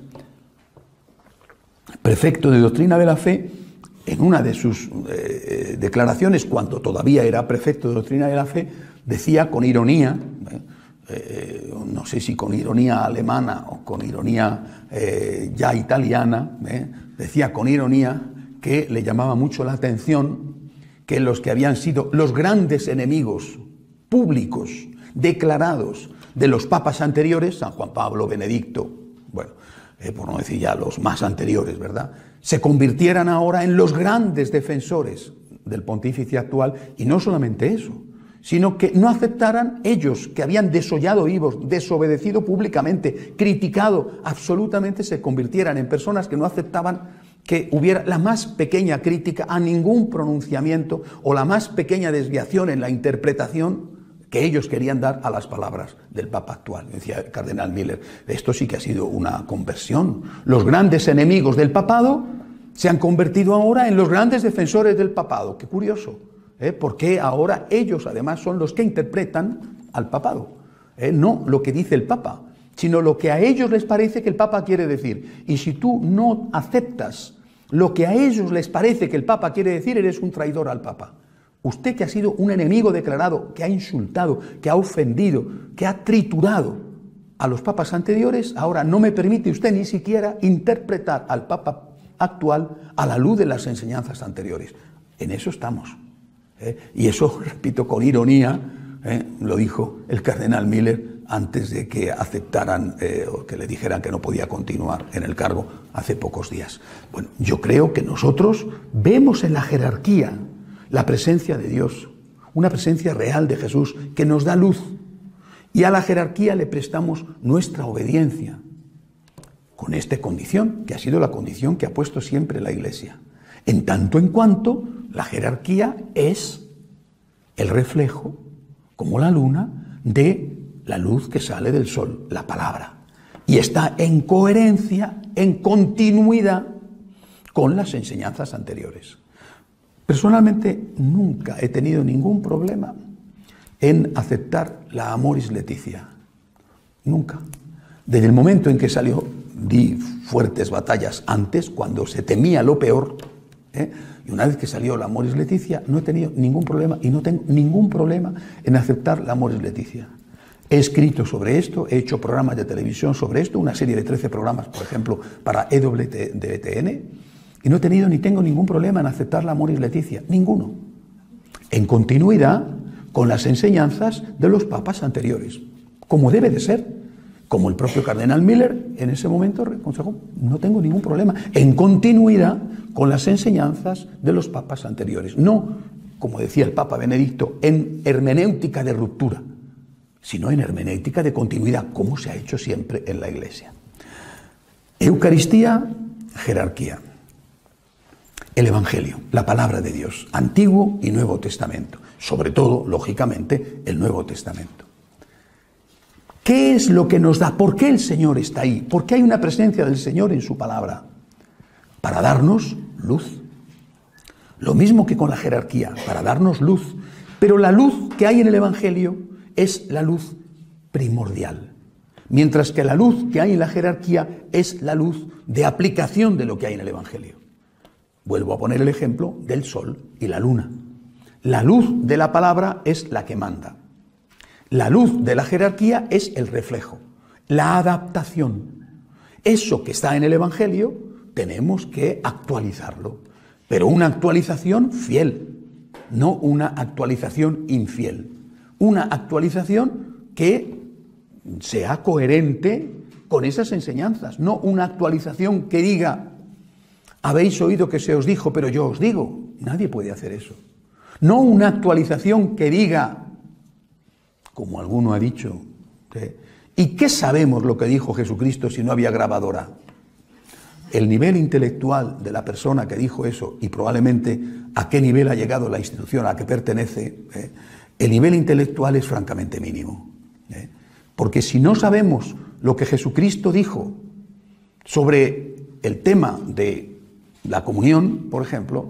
prefecto de doctrina de la fe, en una de sus declaraciones, cuando todavía era prefecto de doctrina de la fe, decía con ironía, no sé si con ironía alemana o con ironía ya italiana, decía con ironía que le llamaba mucho la atención que los que habían sido los grandes enemigos públicos, declarados, de los papas anteriores, San Juan Pablo, Benedicto, bueno, por no decir ya los más anteriores, ¿verdad?, se convirtieran ahora en los grandes defensores del pontífice actual, y no solamente eso, sino que no aceptaran ellos, que habían desollado vivos, desobedecido públicamente, criticado absolutamente, se convirtieran en personas que no aceptaban que hubiera la más pequeña crítica a ningún pronunciamiento o la más pequeña desviación en la interpretación que ellos querían dar a las palabras del Papa actual. Decía el cardenal Miller, esto sí que ha sido una conversión. Los grandes enemigos del papado se han convertido ahora en los grandes defensores del papado. Qué curioso, porque ahora ellos además son los que interpretan al papado. No lo que dice el Papa, sino lo que a ellos les parece que el Papa quiere decir. Y si tú no aceptas lo que a ellos les parece que el Papa quiere decir, eres un traidor al Papa. Usted, que ha sido un enemigo declarado, que ha insultado, que ha ofendido, que ha triturado a los papas anteriores, ahora no me permite usted ni siquiera interpretar al Papa actual a la luz de las enseñanzas anteriores. En eso estamos. Y eso, repito, con ironía, lo dijo el cardenal Miller antes de que aceptaran o que le dijeran que no podía continuar en el cargo hace pocos días. Bueno, yo creo que nosotros vemos en la jerarquía la presencia de Dios, una presencia real de Jesús que nos da luz, y a la jerarquía le prestamos nuestra obediencia, con esta condición, que ha sido la condición que ha puesto siempre la Iglesia, en tanto en cuanto la jerarquía es el reflejo, como la luna, de la luz que sale del sol, la palabra, y está en coherencia, en continuidad con las enseñanzas anteriores. Personalmente nunca he tenido ningún problema en aceptar la Amoris Laetitia. Nunca. Desde el momento en que salió, di fuertes batallas antes, cuando se temía lo peor, y una vez que salió la Amoris Laetitia, no he tenido ningún problema y no tengo ningún problema en aceptar la Amoris Laetitia. He escrito sobre esto, he hecho programas de televisión sobre esto, una serie de 13 programas, por ejemplo, para EWTN, y no he tenido ni tengo ningún problema en aceptar la Amoris Laetitia, ninguno, en continuidad con las enseñanzas de los papas anteriores, como debe de ser, como el propio cardenal Miller en ese momento aconsejó, no tengo ningún problema, en continuidad con las enseñanzas de los papas anteriores, no, como decía el Papa Benedicto, en hermenéutica de ruptura, sino en hermenéutica de continuidad, como se ha hecho siempre en la Iglesia. Eucaristía, jerarquía. El Evangelio, la palabra de Dios, Antiguo y Nuevo Testamento, sobre todo, lógicamente, el Nuevo Testamento. ¿Qué es lo que nos da? ¿Por qué el Señor está ahí? ¿Por qué hay una presencia del Señor en su palabra? Para darnos luz. Lo mismo que con la jerarquía, para darnos luz. Pero la luz que hay en el Evangelio es la luz primordial. Mientras que la luz que hay en la jerarquía es la luz de aplicación de lo que hay en el Evangelio. Vuelvo a poner el ejemplo del sol y la luna. La luz de la palabra es la que manda. La luz de la jerarquía es el reflejo, la adaptación. Eso que está en el Evangelio tenemos que actualizarlo, pero una actualización fiel, no una actualización infiel. Una actualización que sea coherente con esas enseñanzas, no una actualización que diga: habéis oído que se os dijo, pero yo os digo. Nadie puede hacer eso. No una actualización que diga, como alguno ha dicho, ¿y qué sabemos lo que dijo Jesucristo si no había grabadora? El nivel intelectual de la persona que dijo eso, y probablemente a qué nivel ha llegado la institución a la que pertenece, el nivel intelectual es francamente mínimo. Porque si no sabemos lo que Jesucristo dijo sobre el tema de la comunión, por ejemplo,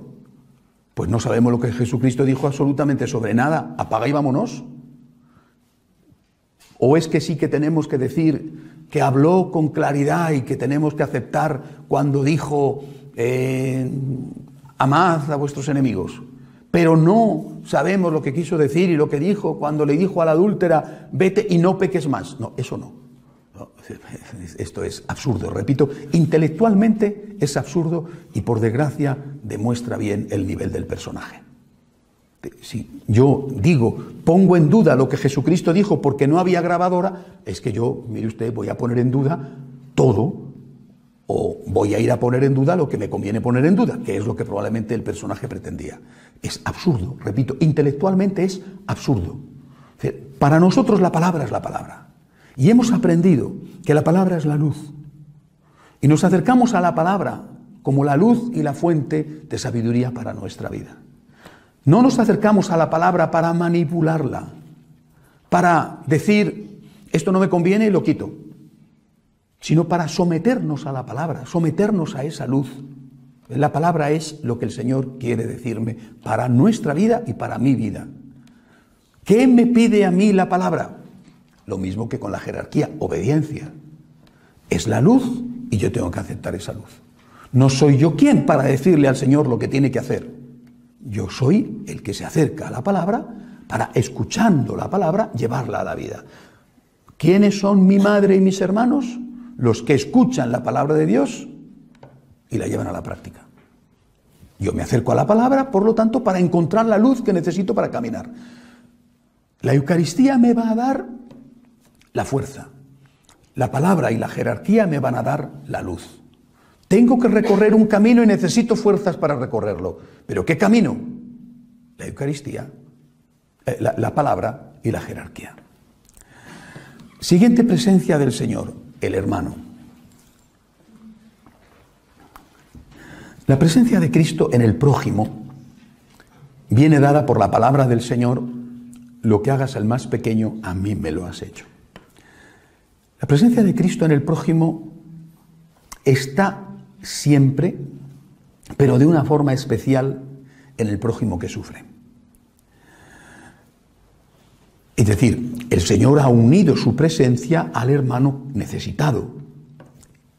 pues no sabemos lo que Jesucristo dijo absolutamente sobre nada. Apaga y vámonos. ¿O es que sí que tenemos que decir que habló con claridad y que tenemos que aceptar cuando dijo amad a vuestros enemigos? Pero no sabemos lo que quiso decir y lo que dijo cuando le dijo a la adúltera, vete y no peques más. No, eso no. Esto es absurdo, repito, intelectualmente es absurdo y por desgracia demuestra bien el nivel del personaje. Si yo digo, pongo en duda lo que Jesucristo dijo porque no había grabadora, es que yo, mire usted, voy a poner en duda todo o voy a ir a poner en duda lo que me conviene poner en duda, que es lo que probablemente el personaje pretendía. Es absurdo, repito, intelectualmente es absurdo. Para nosotros la palabra es la palabra. Y hemos aprendido que la palabra es la luz. Y nos acercamos a la palabra como la luz y la fuente de sabiduría para nuestra vida. No nos acercamos a la palabra para manipularla, para decir, esto no me conviene y lo quito, sino para someternos a la palabra, someternos a esa luz. La palabra es lo que el Señor quiere decirme para nuestra vida y para mi vida. ¿Qué me pide a mí la palabra? Lo mismo que con la jerarquía, obediencia. Es la luz y yo tengo que aceptar esa luz. No soy yo quien para decirle al Señor lo que tiene que hacer. Yo soy el que se acerca a la palabra para, escuchando la palabra, llevarla a la vida. ¿Quiénes son mi madre y mis hermanos? Los que escuchan la palabra de Dios y la llevan a la práctica. Yo me acerco a la palabra, por lo tanto, para encontrar la luz que necesito para caminar. La Eucaristía me va a dar la fuerza. La palabra y la jerarquía me van a dar la luz. Tengo que recorrer un camino y necesito fuerzas para recorrerlo. ¿Pero qué camino? La Eucaristía, la palabra y la jerarquía. Siguiente presencia del Señor, el hermano. La presencia de Cristo en el prójimo viene dada por la palabra del Señor: lo que hagas al más pequeño, a mí me lo has hecho. La presencia de Cristo en el prójimo está siempre, pero de una forma especial, en el prójimo que sufre. Es decir, el Señor ha unido su presencia al hermano necesitado.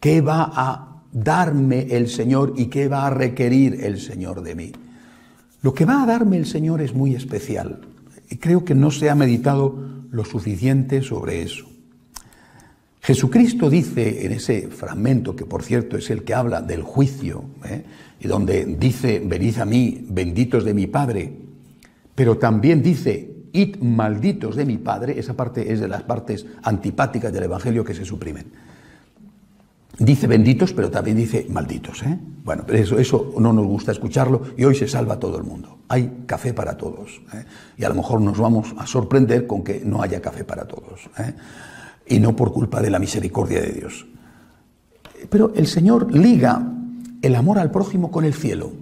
¿Qué va a darme el Señor y qué va a requerir el Señor de mí? Lo que va a darme el Señor es muy especial y creo que no se ha meditado lo suficiente sobre eso. Jesucristo dice en ese fragmento, que por cierto es el que habla del juicio, y donde dice, venid a mí, benditos de mi Padre, pero también dice, id malditos de mi Padre. Esa parte es de las partes antipáticas del Evangelio que se suprimen. Dice benditos, pero también dice malditos. Bueno, pero eso no nos gusta escucharlo y hoy se salva todo el mundo. Hay café para todos. Y a lo mejor nos vamos a sorprender con que no haya café para todos. Y no por culpa de la misericordia de Dios. Pero el Señor liga el amor al prójimo con el cielo.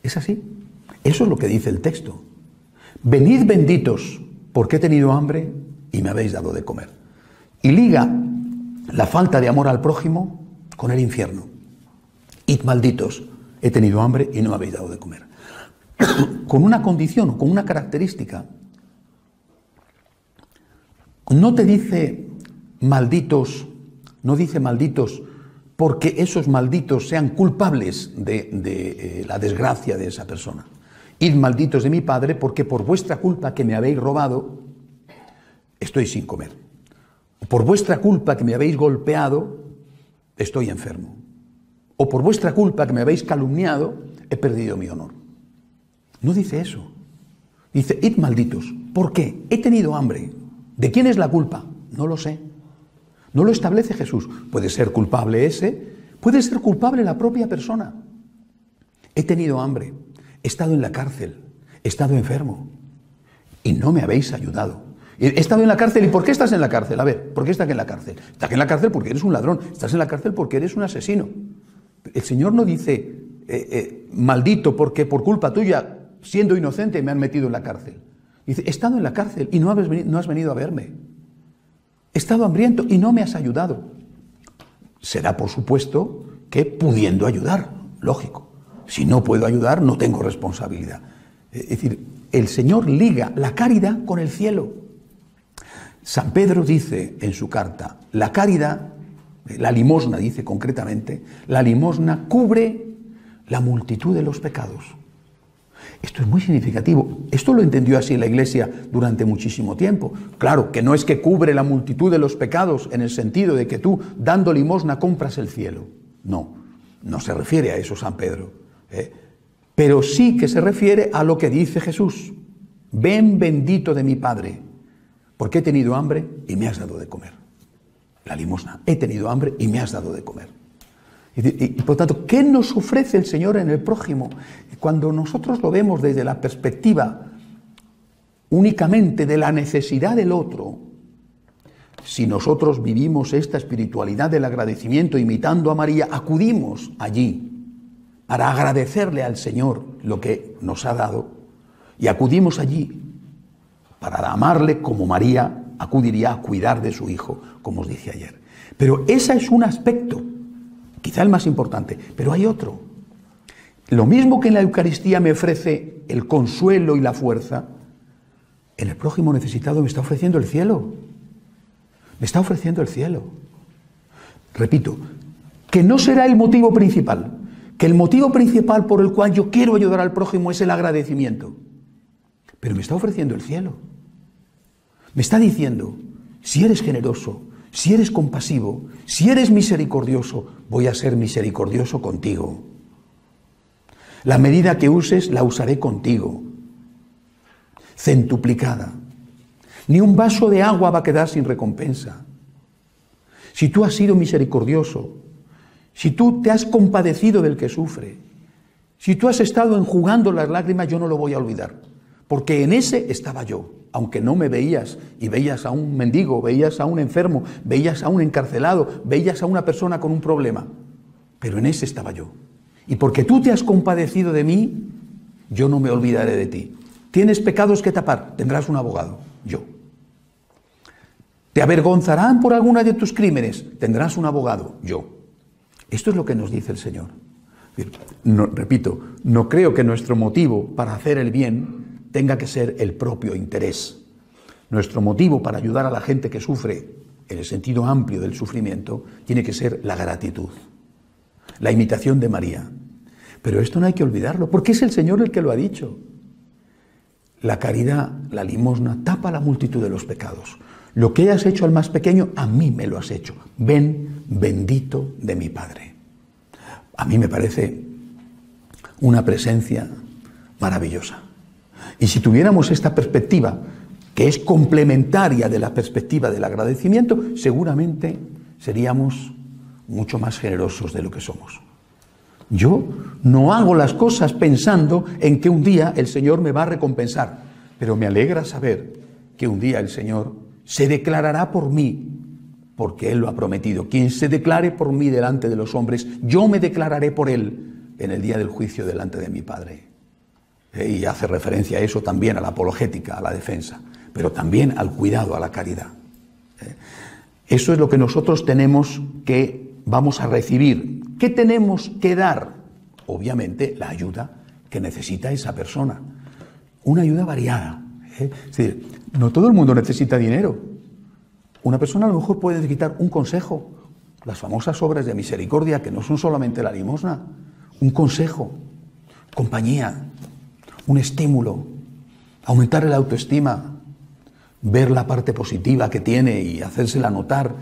¿Es así? Eso es lo que dice el texto. Venid benditos, porque he tenido hambre y me habéis dado de comer. Y liga la falta de amor al prójimo con el infierno. Id malditos, he tenido hambre y no me habéis dado de comer. Con una condición, con una característica. No te dice malditos, no dice malditos porque esos malditos sean culpables de la desgracia de esa persona. Id malditos de mi Padre, porque por vuestra culpa que me habéis robado, estoy sin comer. Por vuestra culpa que me habéis golpeado, estoy enfermo. O por vuestra culpa que me habéis calumniado, he perdido mi honor. No dice eso. Dice, id malditos. ¿Por qué? He tenido hambre. ¿De quién es la culpa? No lo sé. No lo establece Jesús. Puede ser culpable ese, puede ser culpable la propia persona. He tenido hambre, he estado en la cárcel, he estado enfermo y no me habéis ayudado. He estado en la cárcel. ¿Y por qué estás en la cárcel? A ver, ¿por qué estás en la cárcel? Estás en la cárcel porque eres un ladrón, estás en la cárcel porque eres un asesino. El Señor no dice, maldito porque por culpa tuya, siendo inocente, me han metido en la cárcel. Dice, he estado en la cárcel y no has venido a verme. He estado hambriento y no me has ayudado. Será, por supuesto, que pudiendo ayudar, lógico. Si no puedo ayudar, no tengo responsabilidad. Es decir, el Señor liga la caridad con el cielo. San Pedro dice en su carta, la caridad, la limosna dice concretamente, la limosna cubre la multitud de los pecados. Esto es muy significativo. Esto lo entendió así la Iglesia durante muchísimo tiempo. Claro, que no es que cubre la multitud de los pecados en el sentido de que tú, dando limosna, compras el cielo. No, no se refiere a eso San Pedro. Pero sí que se refiere a lo que dice Jesús. Ven bendito de mi Padre, porque he tenido hambre y me has dado de comer. La limosna. He tenido hambre y me has dado de comer. Y por tanto, ¿qué nos ofrece el Señor en el prójimo? Cuando nosotros lo vemos desde la perspectiva únicamente de la necesidad del otro, si nosotros vivimos esta espiritualidad del agradecimiento imitando a María, acudimos allí para agradecerle al Señor lo que nos ha dado y acudimos allí para amarle como María acudiría a cuidar de su hijo, como os dije ayer. Pero ese es un aspecto, quizá el más importante, pero hay otro. Lo mismo que en la Eucaristía me ofrece el consuelo y la fuerza, en el prójimo necesitado me está ofreciendo el cielo. Me está ofreciendo el cielo. Repito, que no será el motivo principal, que el motivo principal por el cual yo quiero ayudar al prójimo es el agradecimiento. Pero me está ofreciendo el cielo. Me está diciendo, si eres generoso, si eres compasivo, si eres misericordioso, voy a ser misericordioso contigo. La medida que uses la usaré contigo, centuplicada. Ni un vaso de agua va a quedar sin recompensa. Si tú has sido misericordioso, si tú te has compadecido del que sufre, si tú has estado enjugando las lágrimas, yo no lo voy a olvidar, porque en ese estaba yo. Aunque no me veías y veías a un mendigo, veías a un enfermo, veías a un encarcelado, veías a una persona con un problema, pero en ese estaba yo. Y porque tú te has compadecido de mí, yo no me olvidaré de ti. ¿Tienes pecados que tapar? Tendrás un abogado, yo. ¿Te avergonzarán por alguna de tus crímenes? Tendrás un abogado, yo. Esto es lo que nos dice el Señor. No, repito, no creo que nuestro motivo para hacer el bien tenga que ser el propio interés. Nuestro motivo para ayudar a la gente que sufre, en el sentido amplio del sufrimiento, tiene que ser la gratitud, la imitación de María. Pero esto no hay que olvidarlo, porque es el Señor el que lo ha dicho. La caridad, la limosna, tapa la multitud de los pecados. Lo que has hecho al más pequeño, a mí me lo has hecho. Ven, bendito de mi Padre. A mí me parece una presencia maravillosa. Y si tuviéramos esta perspectiva, que es complementaria de la perspectiva del agradecimiento, seguramente seríamos mucho más generosos de lo que somos. Yo no hago las cosas pensando en que un día el Señor me va a recompensar, pero me alegra saber que un día el Señor se declarará por mí, porque Él lo ha prometido. Quien se declare por mí delante de los hombres, yo me declararé por Él en el día del juicio delante de mi Padre. Y hace referencia a eso también, a la apologética, a la defensa, pero también al cuidado, a la caridad. Eso es lo que nosotros tenemos que vamos a recibir. ¿Qué tenemos que dar? Obviamente, la ayuda que necesita esa persona. Una ayuda variada. Es decir, no todo el mundo necesita dinero. Una persona a lo mejor puede necesitar un consejo, las famosas obras de misericordia, que no son solamente la limosna, un consejo, compañía, un estímulo, aumentar la autoestima, ver la parte positiva que tiene y hacérsela notar.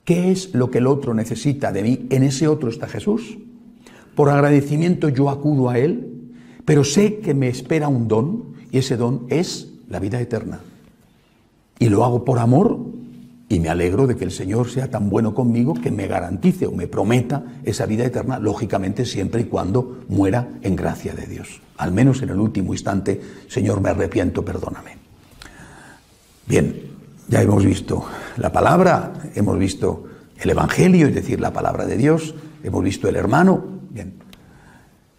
¿Qué es lo que el otro necesita de mí? En ese otro está Jesús. Por agradecimiento yo acudo a Él, pero sé que me espera un don, y ese don es la vida eterna. Y lo hago por amor, y me alegro de que el Señor sea tan bueno conmigo que me garantice o me prometa esa vida eterna, lógicamente siempre y cuando muera en gracia de Dios. Al menos en el último instante, Señor, me arrepiento, perdóname. Bien, ya hemos visto la palabra, hemos visto el Evangelio, es decir, la palabra de Dios, hemos visto el hermano. Bien,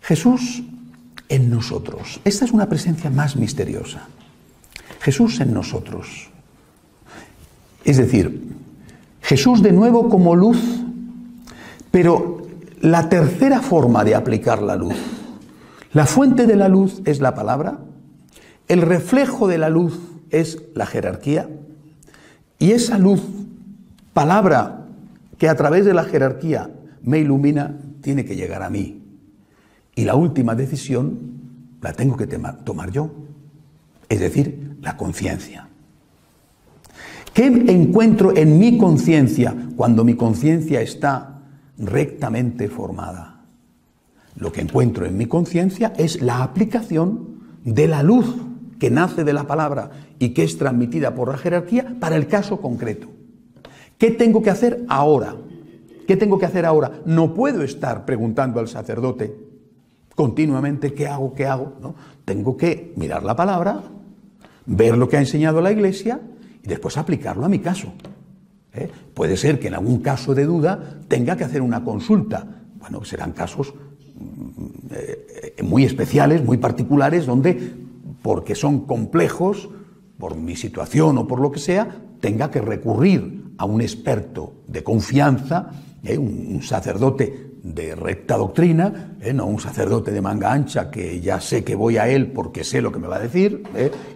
Jesús en nosotros. Esta es una presencia más misteriosa. Jesús en nosotros. Es decir, Jesús de nuevo como luz, pero la tercera forma de aplicar la luz. La fuente de la luz es la palabra, el reflejo de la luz es la jerarquía, y esa luz, palabra que a través de la jerarquía me ilumina, tiene que llegar a mí. Y la última decisión la tengo que tomar yo, es decir, la conciencia. ¿Qué encuentro en mi conciencia cuando mi conciencia está rectamente formada? Lo que encuentro en mi conciencia es la aplicación de la luz que nace de la palabra y que es transmitida por la jerarquía para el caso concreto. ¿Qué tengo que hacer ahora? ¿Qué tengo que hacer ahora? No puedo estar preguntando al sacerdote continuamente ¿qué hago? ¿Qué hago? ¿No? Tengo que mirar la palabra, ver lo que ha enseñado la Iglesia y después aplicarlo a mi caso. Puede ser que en algún caso de duda tenga que hacer una consulta. Bueno, serán casos muy especiales, muy particulares, donde, porque son complejos, por mi situación o por lo que sea, tenga que recurrir a un experto de confianza, un sacerdote de recta doctrina, no un sacerdote de manga ancha que ya sé que voy a él porque sé lo que me va a decir,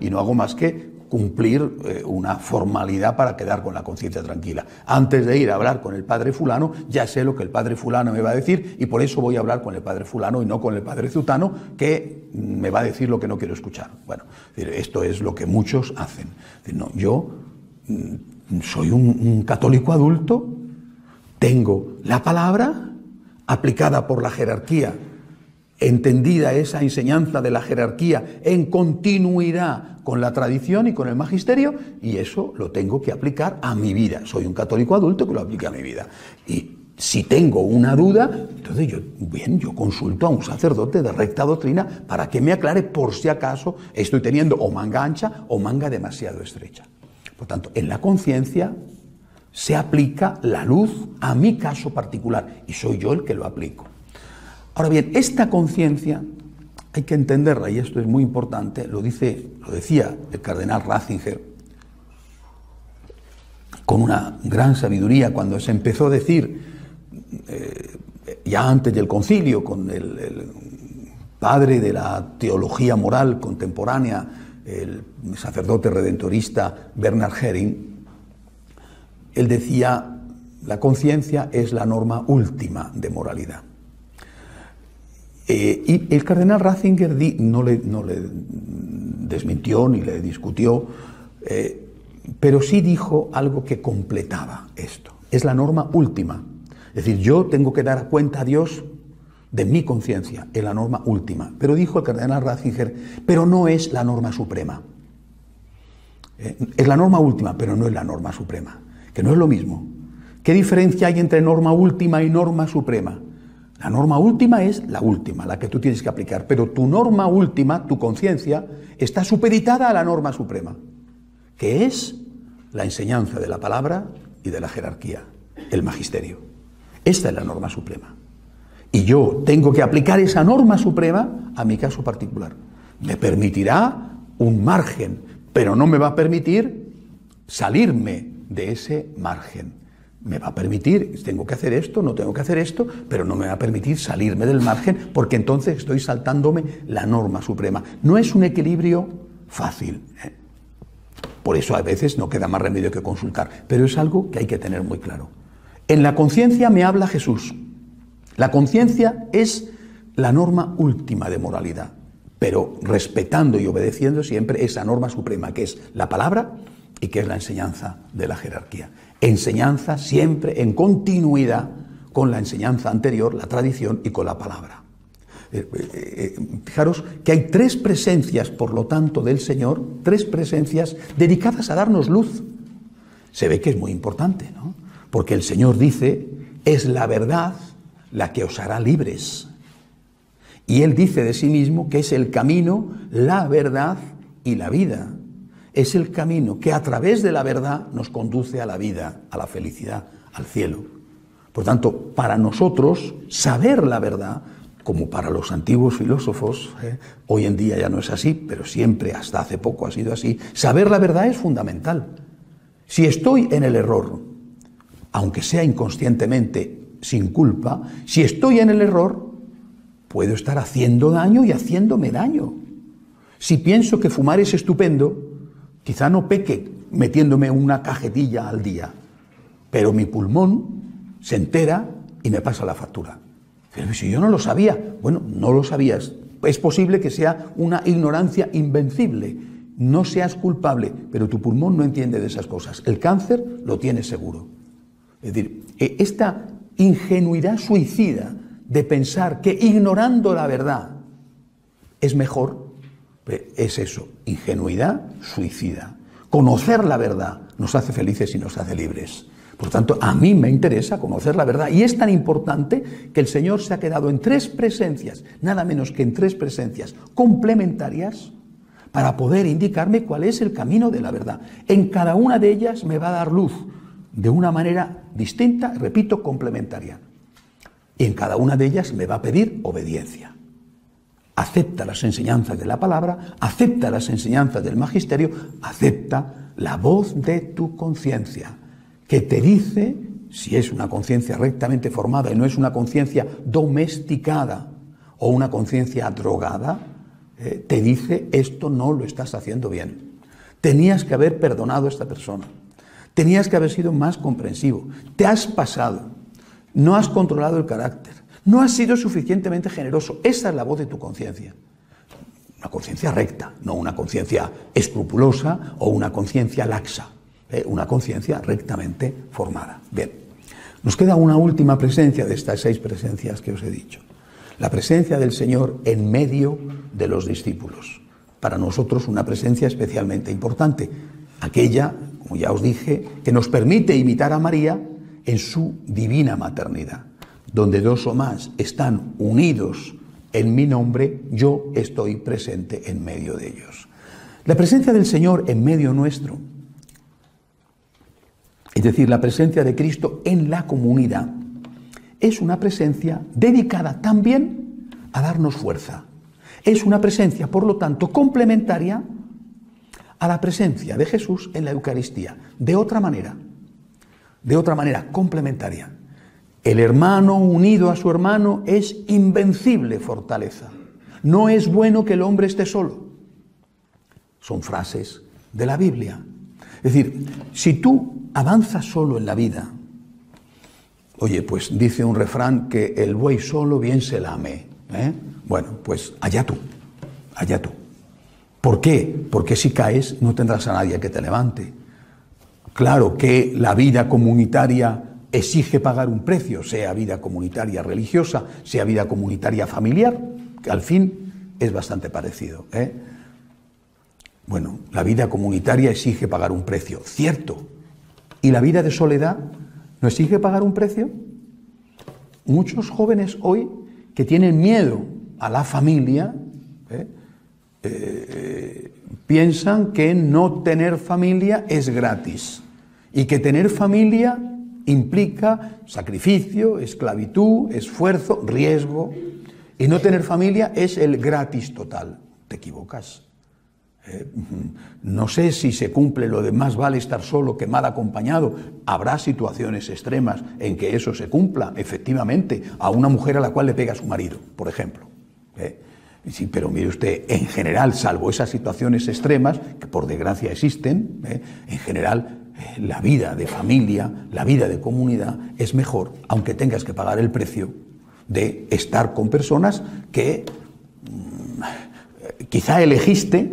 y no hago más que cumplir una formalidad para quedar con la conciencia tranquila. Antes de ir a hablar con el padre fulano, ya sé lo que el padre fulano me va a decir y por eso voy a hablar con el padre fulano y no con el padre zutano, que me va a decir lo que no quiero escuchar. Bueno, esto es lo que muchos hacen. No, yo soy un católico adulto, tengo la palabra aplicada por la jerarquía, entendida esa enseñanza de la jerarquía en continuidad con la tradición y con el magisterio, y eso lo tengo que aplicar a mi vida. Soy un católico adulto que lo aplica a mi vida. Y si tengo una duda, entonces yo consulto a un sacerdote de recta doctrina para que me aclare por si acaso estoy teniendo o manga ancha o manga demasiado estrecha. Por tanto, en la conciencia se aplica la luz a mi caso particular y soy yo el que lo aplico. Ahora bien, esta conciencia hay que entenderla, y esto es muy importante, lo decía el cardenal Ratzinger con una gran sabiduría cuando se empezó a decir, ya antes del concilio, con el padre de la teología moral contemporánea, el sacerdote redentorista Bernard Häring. Él decía, la conciencia es la norma última de moralidad. Y el cardenal Ratzinger no le desmintió ni le discutió, pero sí dijo algo que completaba esto. Es la norma última. Es decir, yo tengo que dar cuenta a Dios de mi conciencia, es la norma última. Pero dijo el cardenal Ratzinger, pero no es la norma suprema. Es la norma última, pero no es la norma suprema, que no es lo mismo. ¿Qué diferencia hay entre norma última y norma suprema? La norma última es la última, la que tú tienes que aplicar, pero tu norma última, tu conciencia, está supeditada a la norma suprema, que es la enseñanza de la palabra y de la jerarquía, el magisterio. Esta es la norma suprema. Y yo tengo que aplicar esa norma suprema a mi caso particular. Me permitirá un margen, pero no me va a permitir salirme de ese margen. Me va a permitir, tengo que hacer esto, no tengo que hacer esto, pero no me va a permitir salirme del margen, porque entonces estoy saltándome la norma suprema. No es un equilibrio fácil. Por eso a veces no queda más remedio que consultar, pero es algo que hay que tener muy claro. En la conciencia me habla Jesús. La conciencia es la norma última de moralidad, pero respetando y obedeciendo siempre esa norma suprema, que es la palabra y que es la enseñanza de la jerarquía. Enseñanza siempre en continuidad con la enseñanza anterior, la tradición y con la palabra. Fijaros que hay tres presencias, por lo tanto, del Señor, tres presencias dedicadas a darnos luz. Se ve que es muy importante, ¿no? Porque el Señor dice, es la verdad la que os hará libres. Y Él dice de sí mismo que es el camino, la verdad y la vida. Es el camino que a través de la verdad nos conduce a la vida, a la felicidad, al cielo. Por tanto, para nosotros, saber la verdad, como para los antiguos filósofos, hoy en día ya no es así, pero siempre, hasta hace poco, ha sido así, saber la verdad es fundamental. Si estoy en el error, aunque sea inconscientemente, sin culpa, si estoy en el error, puedo estar haciendo daño y haciéndome daño. Si pienso que fumar es estupendo, quizá no peque metiéndome una cajetilla al día, pero mi pulmón se entera y me pasa la factura. Pero si yo no lo sabía, bueno, no lo sabías. Es posible que sea una ignorancia invencible. No seas culpable, pero tu pulmón no entiende de esas cosas. El cáncer lo tiene seguro. Es decir, esta ingenuidad suicida de pensar que ignorando la verdad es mejor, es eso, ingenuidad suicida. Conocer la verdad nos hace felices y nos hace libres. Por tanto, a mí me interesa conocer la verdad. Y es tan importante que el Señor se ha quedado en 3 presencias, nada menos que en 3 presencias complementarias, para poder indicarme cuál es el camino de la verdad. En cada una de ellas me va a dar luz de una manera distinta, repito, complementaria. Y en cada una de ellas me va a pedir obediencia. Acepta las enseñanzas de la palabra, acepta las enseñanzas del magisterio, acepta la voz de tu conciencia, que te dice, si es una conciencia rectamente formada y no es una conciencia domesticada o una conciencia drogada, te dice, esto no lo estás haciendo bien. Tenías que haber perdonado a esta persona. Tenías que haber sido más comprensivo. Te has pasado. No has controlado el carácter. No has sido suficientemente generoso. Esa es la voz de tu conciencia. Una conciencia recta, no una conciencia escrupulosa o una conciencia laxa. Una conciencia rectamente formada. Bien, nos queda una última presencia de estas 6 presencias que os he dicho. La presencia del Señor en medio de los discípulos. Para nosotros una presencia especialmente importante. Aquella, como ya os dije, que nos permite imitar a María en su divina maternidad. Donde 2 o más están unidos en mi nombre, yo estoy presente en medio de ellos. La presencia del Señor en medio nuestro, es decir, la presencia de Cristo en la comunidad, es una presencia dedicada también a darnos fuerza. Es una presencia, por lo tanto, complementaria a la presencia de Jesús en la Eucaristía. De otra manera complementaria. El hermano unido a su hermano es invencible fortaleza. No es bueno que el hombre esté solo. Son frases de la Biblia. Es decir, si tú avanzas solo en la vida, oye, pues dice un refrán que el buey solo bien se lame. Bueno, pues allá tú, allá tú. ¿Por qué? Porque si caes no tendrás a nadie que te levante. Claro que la vida comunitaria exige pagar un precio, sea vida comunitaria religiosa, sea vida comunitaria familiar, que al fin es bastante parecido. Bueno, la vida comunitaria exige pagar un precio, cierto. ¿Y la vida de soledad no exige pagar un precio? Muchos jóvenes hoy que tienen miedo a la familia, piensan que no tener familia es gratis y que tener familia implica sacrificio, esclavitud, esfuerzo, riesgo, y no tener familia es el gratis total. Te equivocas. No sé si se cumple lo de más vale estar solo que mal acompañado. Habrá situaciones extremas en que eso se cumpla, efectivamente, a una mujer a la cual le pega a su marido, por ejemplo. Sí, pero mire usted, en general, salvo esas situaciones extremas, que por desgracia existen, en general la vida de familia, la vida de comunidad es mejor, aunque tengas que pagar el precio de estar con personas que quizá elegiste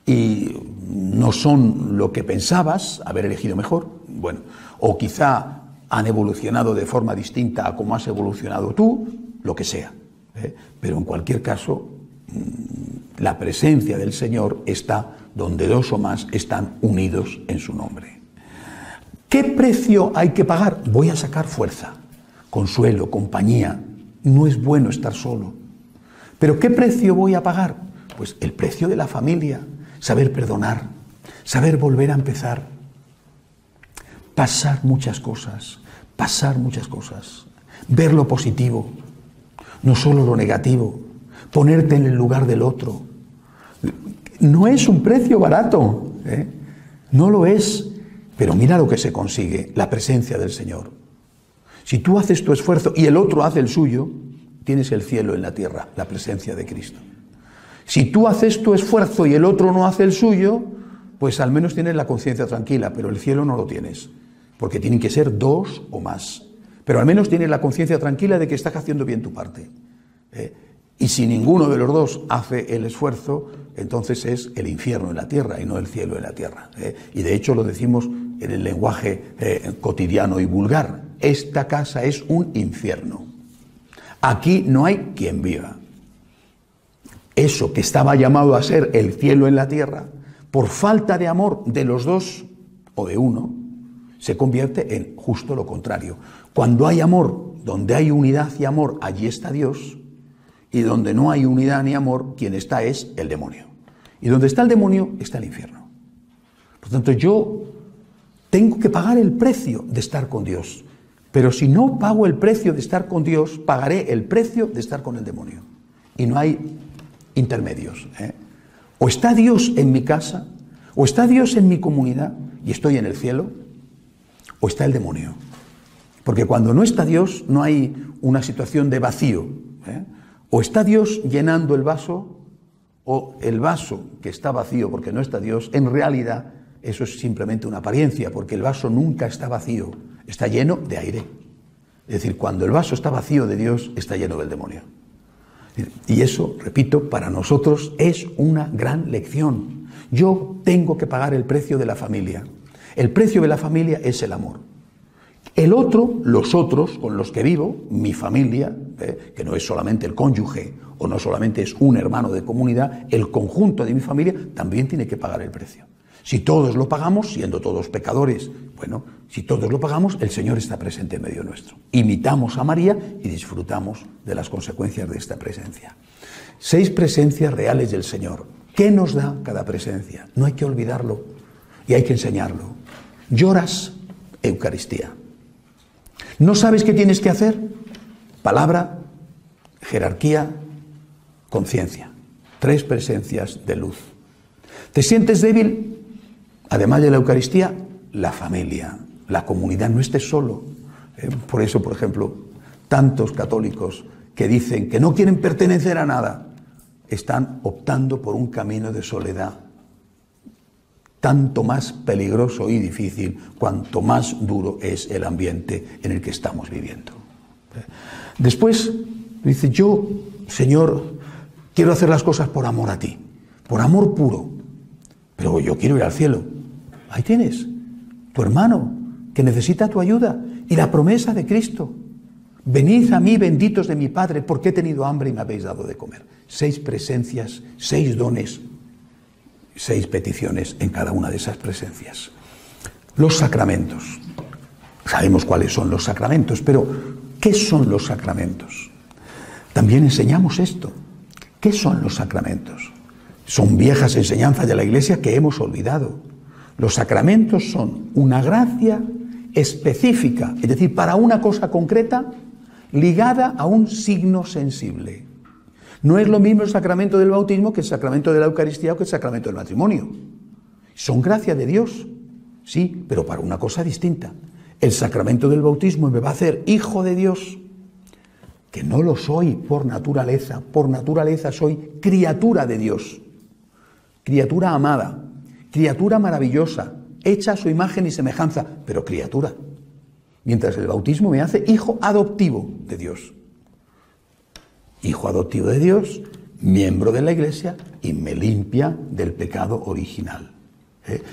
y no son lo que pensabas haber elegido mejor, bueno, o quizá han evolucionado de forma distinta a como has evolucionado tú, lo que sea. Pero en cualquier caso, la presencia del Señor está donde 2 o más están unidos en su nombre. ¿Qué precio hay que pagar? Voy a sacar fuerza, consuelo, compañía. No es bueno estar solo. ¿Pero qué precio voy a pagar? Pues el precio de la familia, saber perdonar, saber volver a empezar, pasar muchas cosas, ver lo positivo, no solo lo negativo, ponerte en el lugar del otro. No es un precio barato, no lo es. Pero mira lo que se consigue, la presencia del Señor. Si tú haces tu esfuerzo y el otro hace el suyo, tienes el cielo en la tierra, la presencia de Cristo. Si tú haces tu esfuerzo y el otro no hace el suyo, pues al menos tienes la conciencia tranquila, pero el cielo no lo tienes, porque tienen que ser dos o más. Pero al menos tienes la conciencia tranquila de que estás haciendo bien tu parte. Y si ninguno de los dos hace el esfuerzo, entonces es el infierno en la tierra y no el cielo en la tierra. Y de hecho lo decimos en el lenguaje cotidiano y vulgar. Esta casa es un infierno. Aquí no hay quien viva. Eso que estaba llamado a ser el cielo en la tierra, por falta de amor de los dos o de uno, se convierte en justo lo contrario. Cuando hay amor, donde hay unidad y amor, allí está Dios, y donde no hay unidad ni amor, quien está es el demonio. Y donde está el demonio, está el infierno. Por tanto, yo tengo que pagar el precio de estar con Dios. Pero si no pago el precio de estar con Dios, pagaré el precio de estar con el demonio. Y no hay intermedios. O está Dios en mi casa, o está Dios en mi comunidad, y estoy en el cielo, o está el demonio. Porque cuando no está Dios, no hay una situación de vacío. O está Dios llenando el vaso, o el vaso que está vacío porque no está Dios, en realidad eso es simplemente una apariencia, porque el vaso nunca está vacío, está lleno de aire. Es decir, cuando el vaso está vacío de Dios, está lleno del demonio. Y eso, repito, para nosotros es una gran lección. Yo tengo que pagar el precio de la familia. El precio de la familia es el amor. El otro, los otros con los que vivo, mi familia, que no es solamente el cónyuge o no solamente es un hermano de comunidad, el conjunto de mi familia también tiene que pagar el precio. Si todos lo pagamos, siendo todos pecadores, bueno, si todos lo pagamos, el Señor está presente en medio nuestro. Imitamos a María y disfrutamos de las consecuencias de esta presencia. 6 presencias reales del Señor. ¿Qué nos da cada presencia? No hay que olvidarlo y hay que enseñarlo. Lloras, Eucaristía. ¿No sabes qué tienes que hacer? Palabra, jerarquía, conciencia. 3 presencias de luz. ¿Te sientes débil? Además de la Eucaristía, la familia, la comunidad. No estés solo. Por eso, por ejemplo, tantos católicos que dicen que no quieren pertenecer a nada, están optando por un camino de soledad. Tanto más peligroso y difícil cuanto más duro es el ambiente en el que estamos viviendo. Después dice, yo, Señor, quiero hacer las cosas por amor a ti, por amor puro, pero yo quiero ir al cielo. Ahí tienes, tu hermano, que necesita tu ayuda, y la promesa de Cristo. Venid a mí, benditos de mi Padre, porque he tenido hambre y me habéis dado de comer. 6 presencias, 6 dones, 6 peticiones en cada una de esas presencias. Los sacramentos. Sabemos cuáles son los sacramentos, pero ¿qué son los sacramentos? También enseñamos esto. ¿Qué son los sacramentos? Son viejas enseñanzas de la Iglesia que hemos olvidado. Los sacramentos son una gracia específica, es decir, para una cosa concreta, ligada a un signo sensible. No es lo mismo el sacramento del bautismo que el sacramento de la Eucaristía o que el sacramento del matrimonio. Son gracia de Dios, sí, pero para una cosa distinta. El sacramento del bautismo me va a hacer hijo de Dios, que no lo soy por naturaleza soy criatura de Dios, criatura amada, criatura maravillosa, hecha a su imagen y semejanza, pero criatura. Mientras el bautismo me hace hijo adoptivo de Dios. Hijo adoptivo de Dios, miembro de la Iglesia y me limpia del pecado original.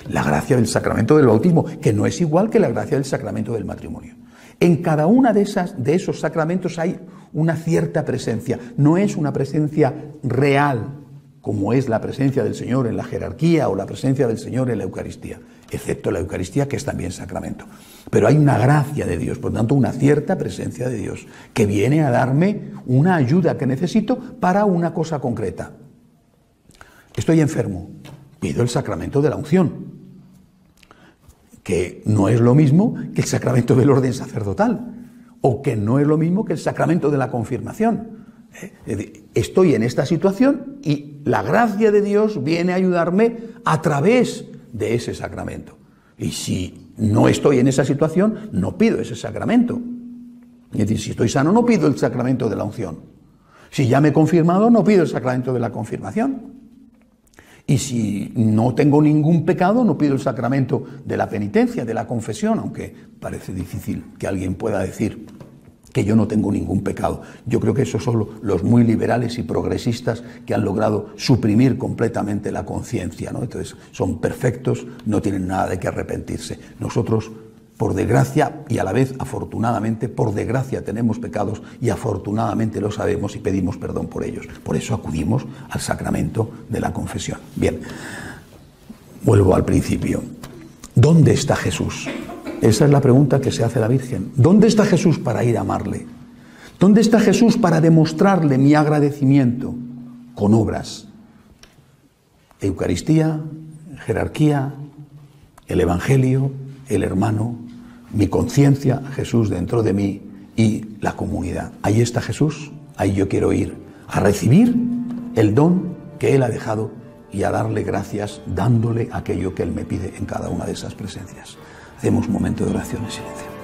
La gracia del sacramento del bautismo, que no es igual que la gracia del sacramento del matrimonio. En cada una de esos sacramentos hay una cierta presencia. No es una presencia real, como es la presencia del Señor en la jerarquía o la presencia del Señor en la Eucaristía, excepto la Eucaristía, que es también sacramento. Pero hay una gracia de Dios, por tanto, una cierta presencia de Dios, que viene a darme una ayuda que necesito para una cosa concreta. Estoy enfermo, pido el sacramento de la unción, que no es lo mismo que el sacramento del orden sacerdotal, o que no es lo mismo que el sacramento de la confirmación. Estoy en esta situación y la gracia de Dios viene a ayudarme a través de ese sacramento. Y si no estoy en esa situación, no pido ese sacramento. Es decir, si estoy sano, no pido el sacramento de la unción. Si ya me he confirmado, no pido el sacramento de la confirmación. Y si no tengo ningún pecado, no pido el sacramento de la penitencia, de la confesión, aunque parece difícil que alguien pueda decir que yo no tengo ningún pecado. Yo creo que esos son los muy liberales y progresistas que han logrado suprimir completamente la conciencia, ¿no? Entonces, son perfectos, no tienen nada de qué arrepentirse. Nosotros, por desgracia, y a la vez afortunadamente, por desgracia tenemos pecados y afortunadamente lo sabemos y pedimos perdón por ellos. Por eso acudimos al sacramento de la confesión. Bien, vuelvo al principio. ¿Dónde está Jesús? Esa es la pregunta que se hace la Virgen. ¿Dónde está Jesús para ir a amarle? ¿Dónde está Jesús para demostrarle mi agradecimiento? Con obras. Eucaristía, jerarquía, el Evangelio, el hermano, mi conciencia, Jesús dentro de mí y la comunidad. Ahí está Jesús, ahí yo quiero ir a recibir el don que Él ha dejado y a darle gracias dándole aquello que Él me pide en cada una de esas presencias. Hacemos un momento de oración en silencio.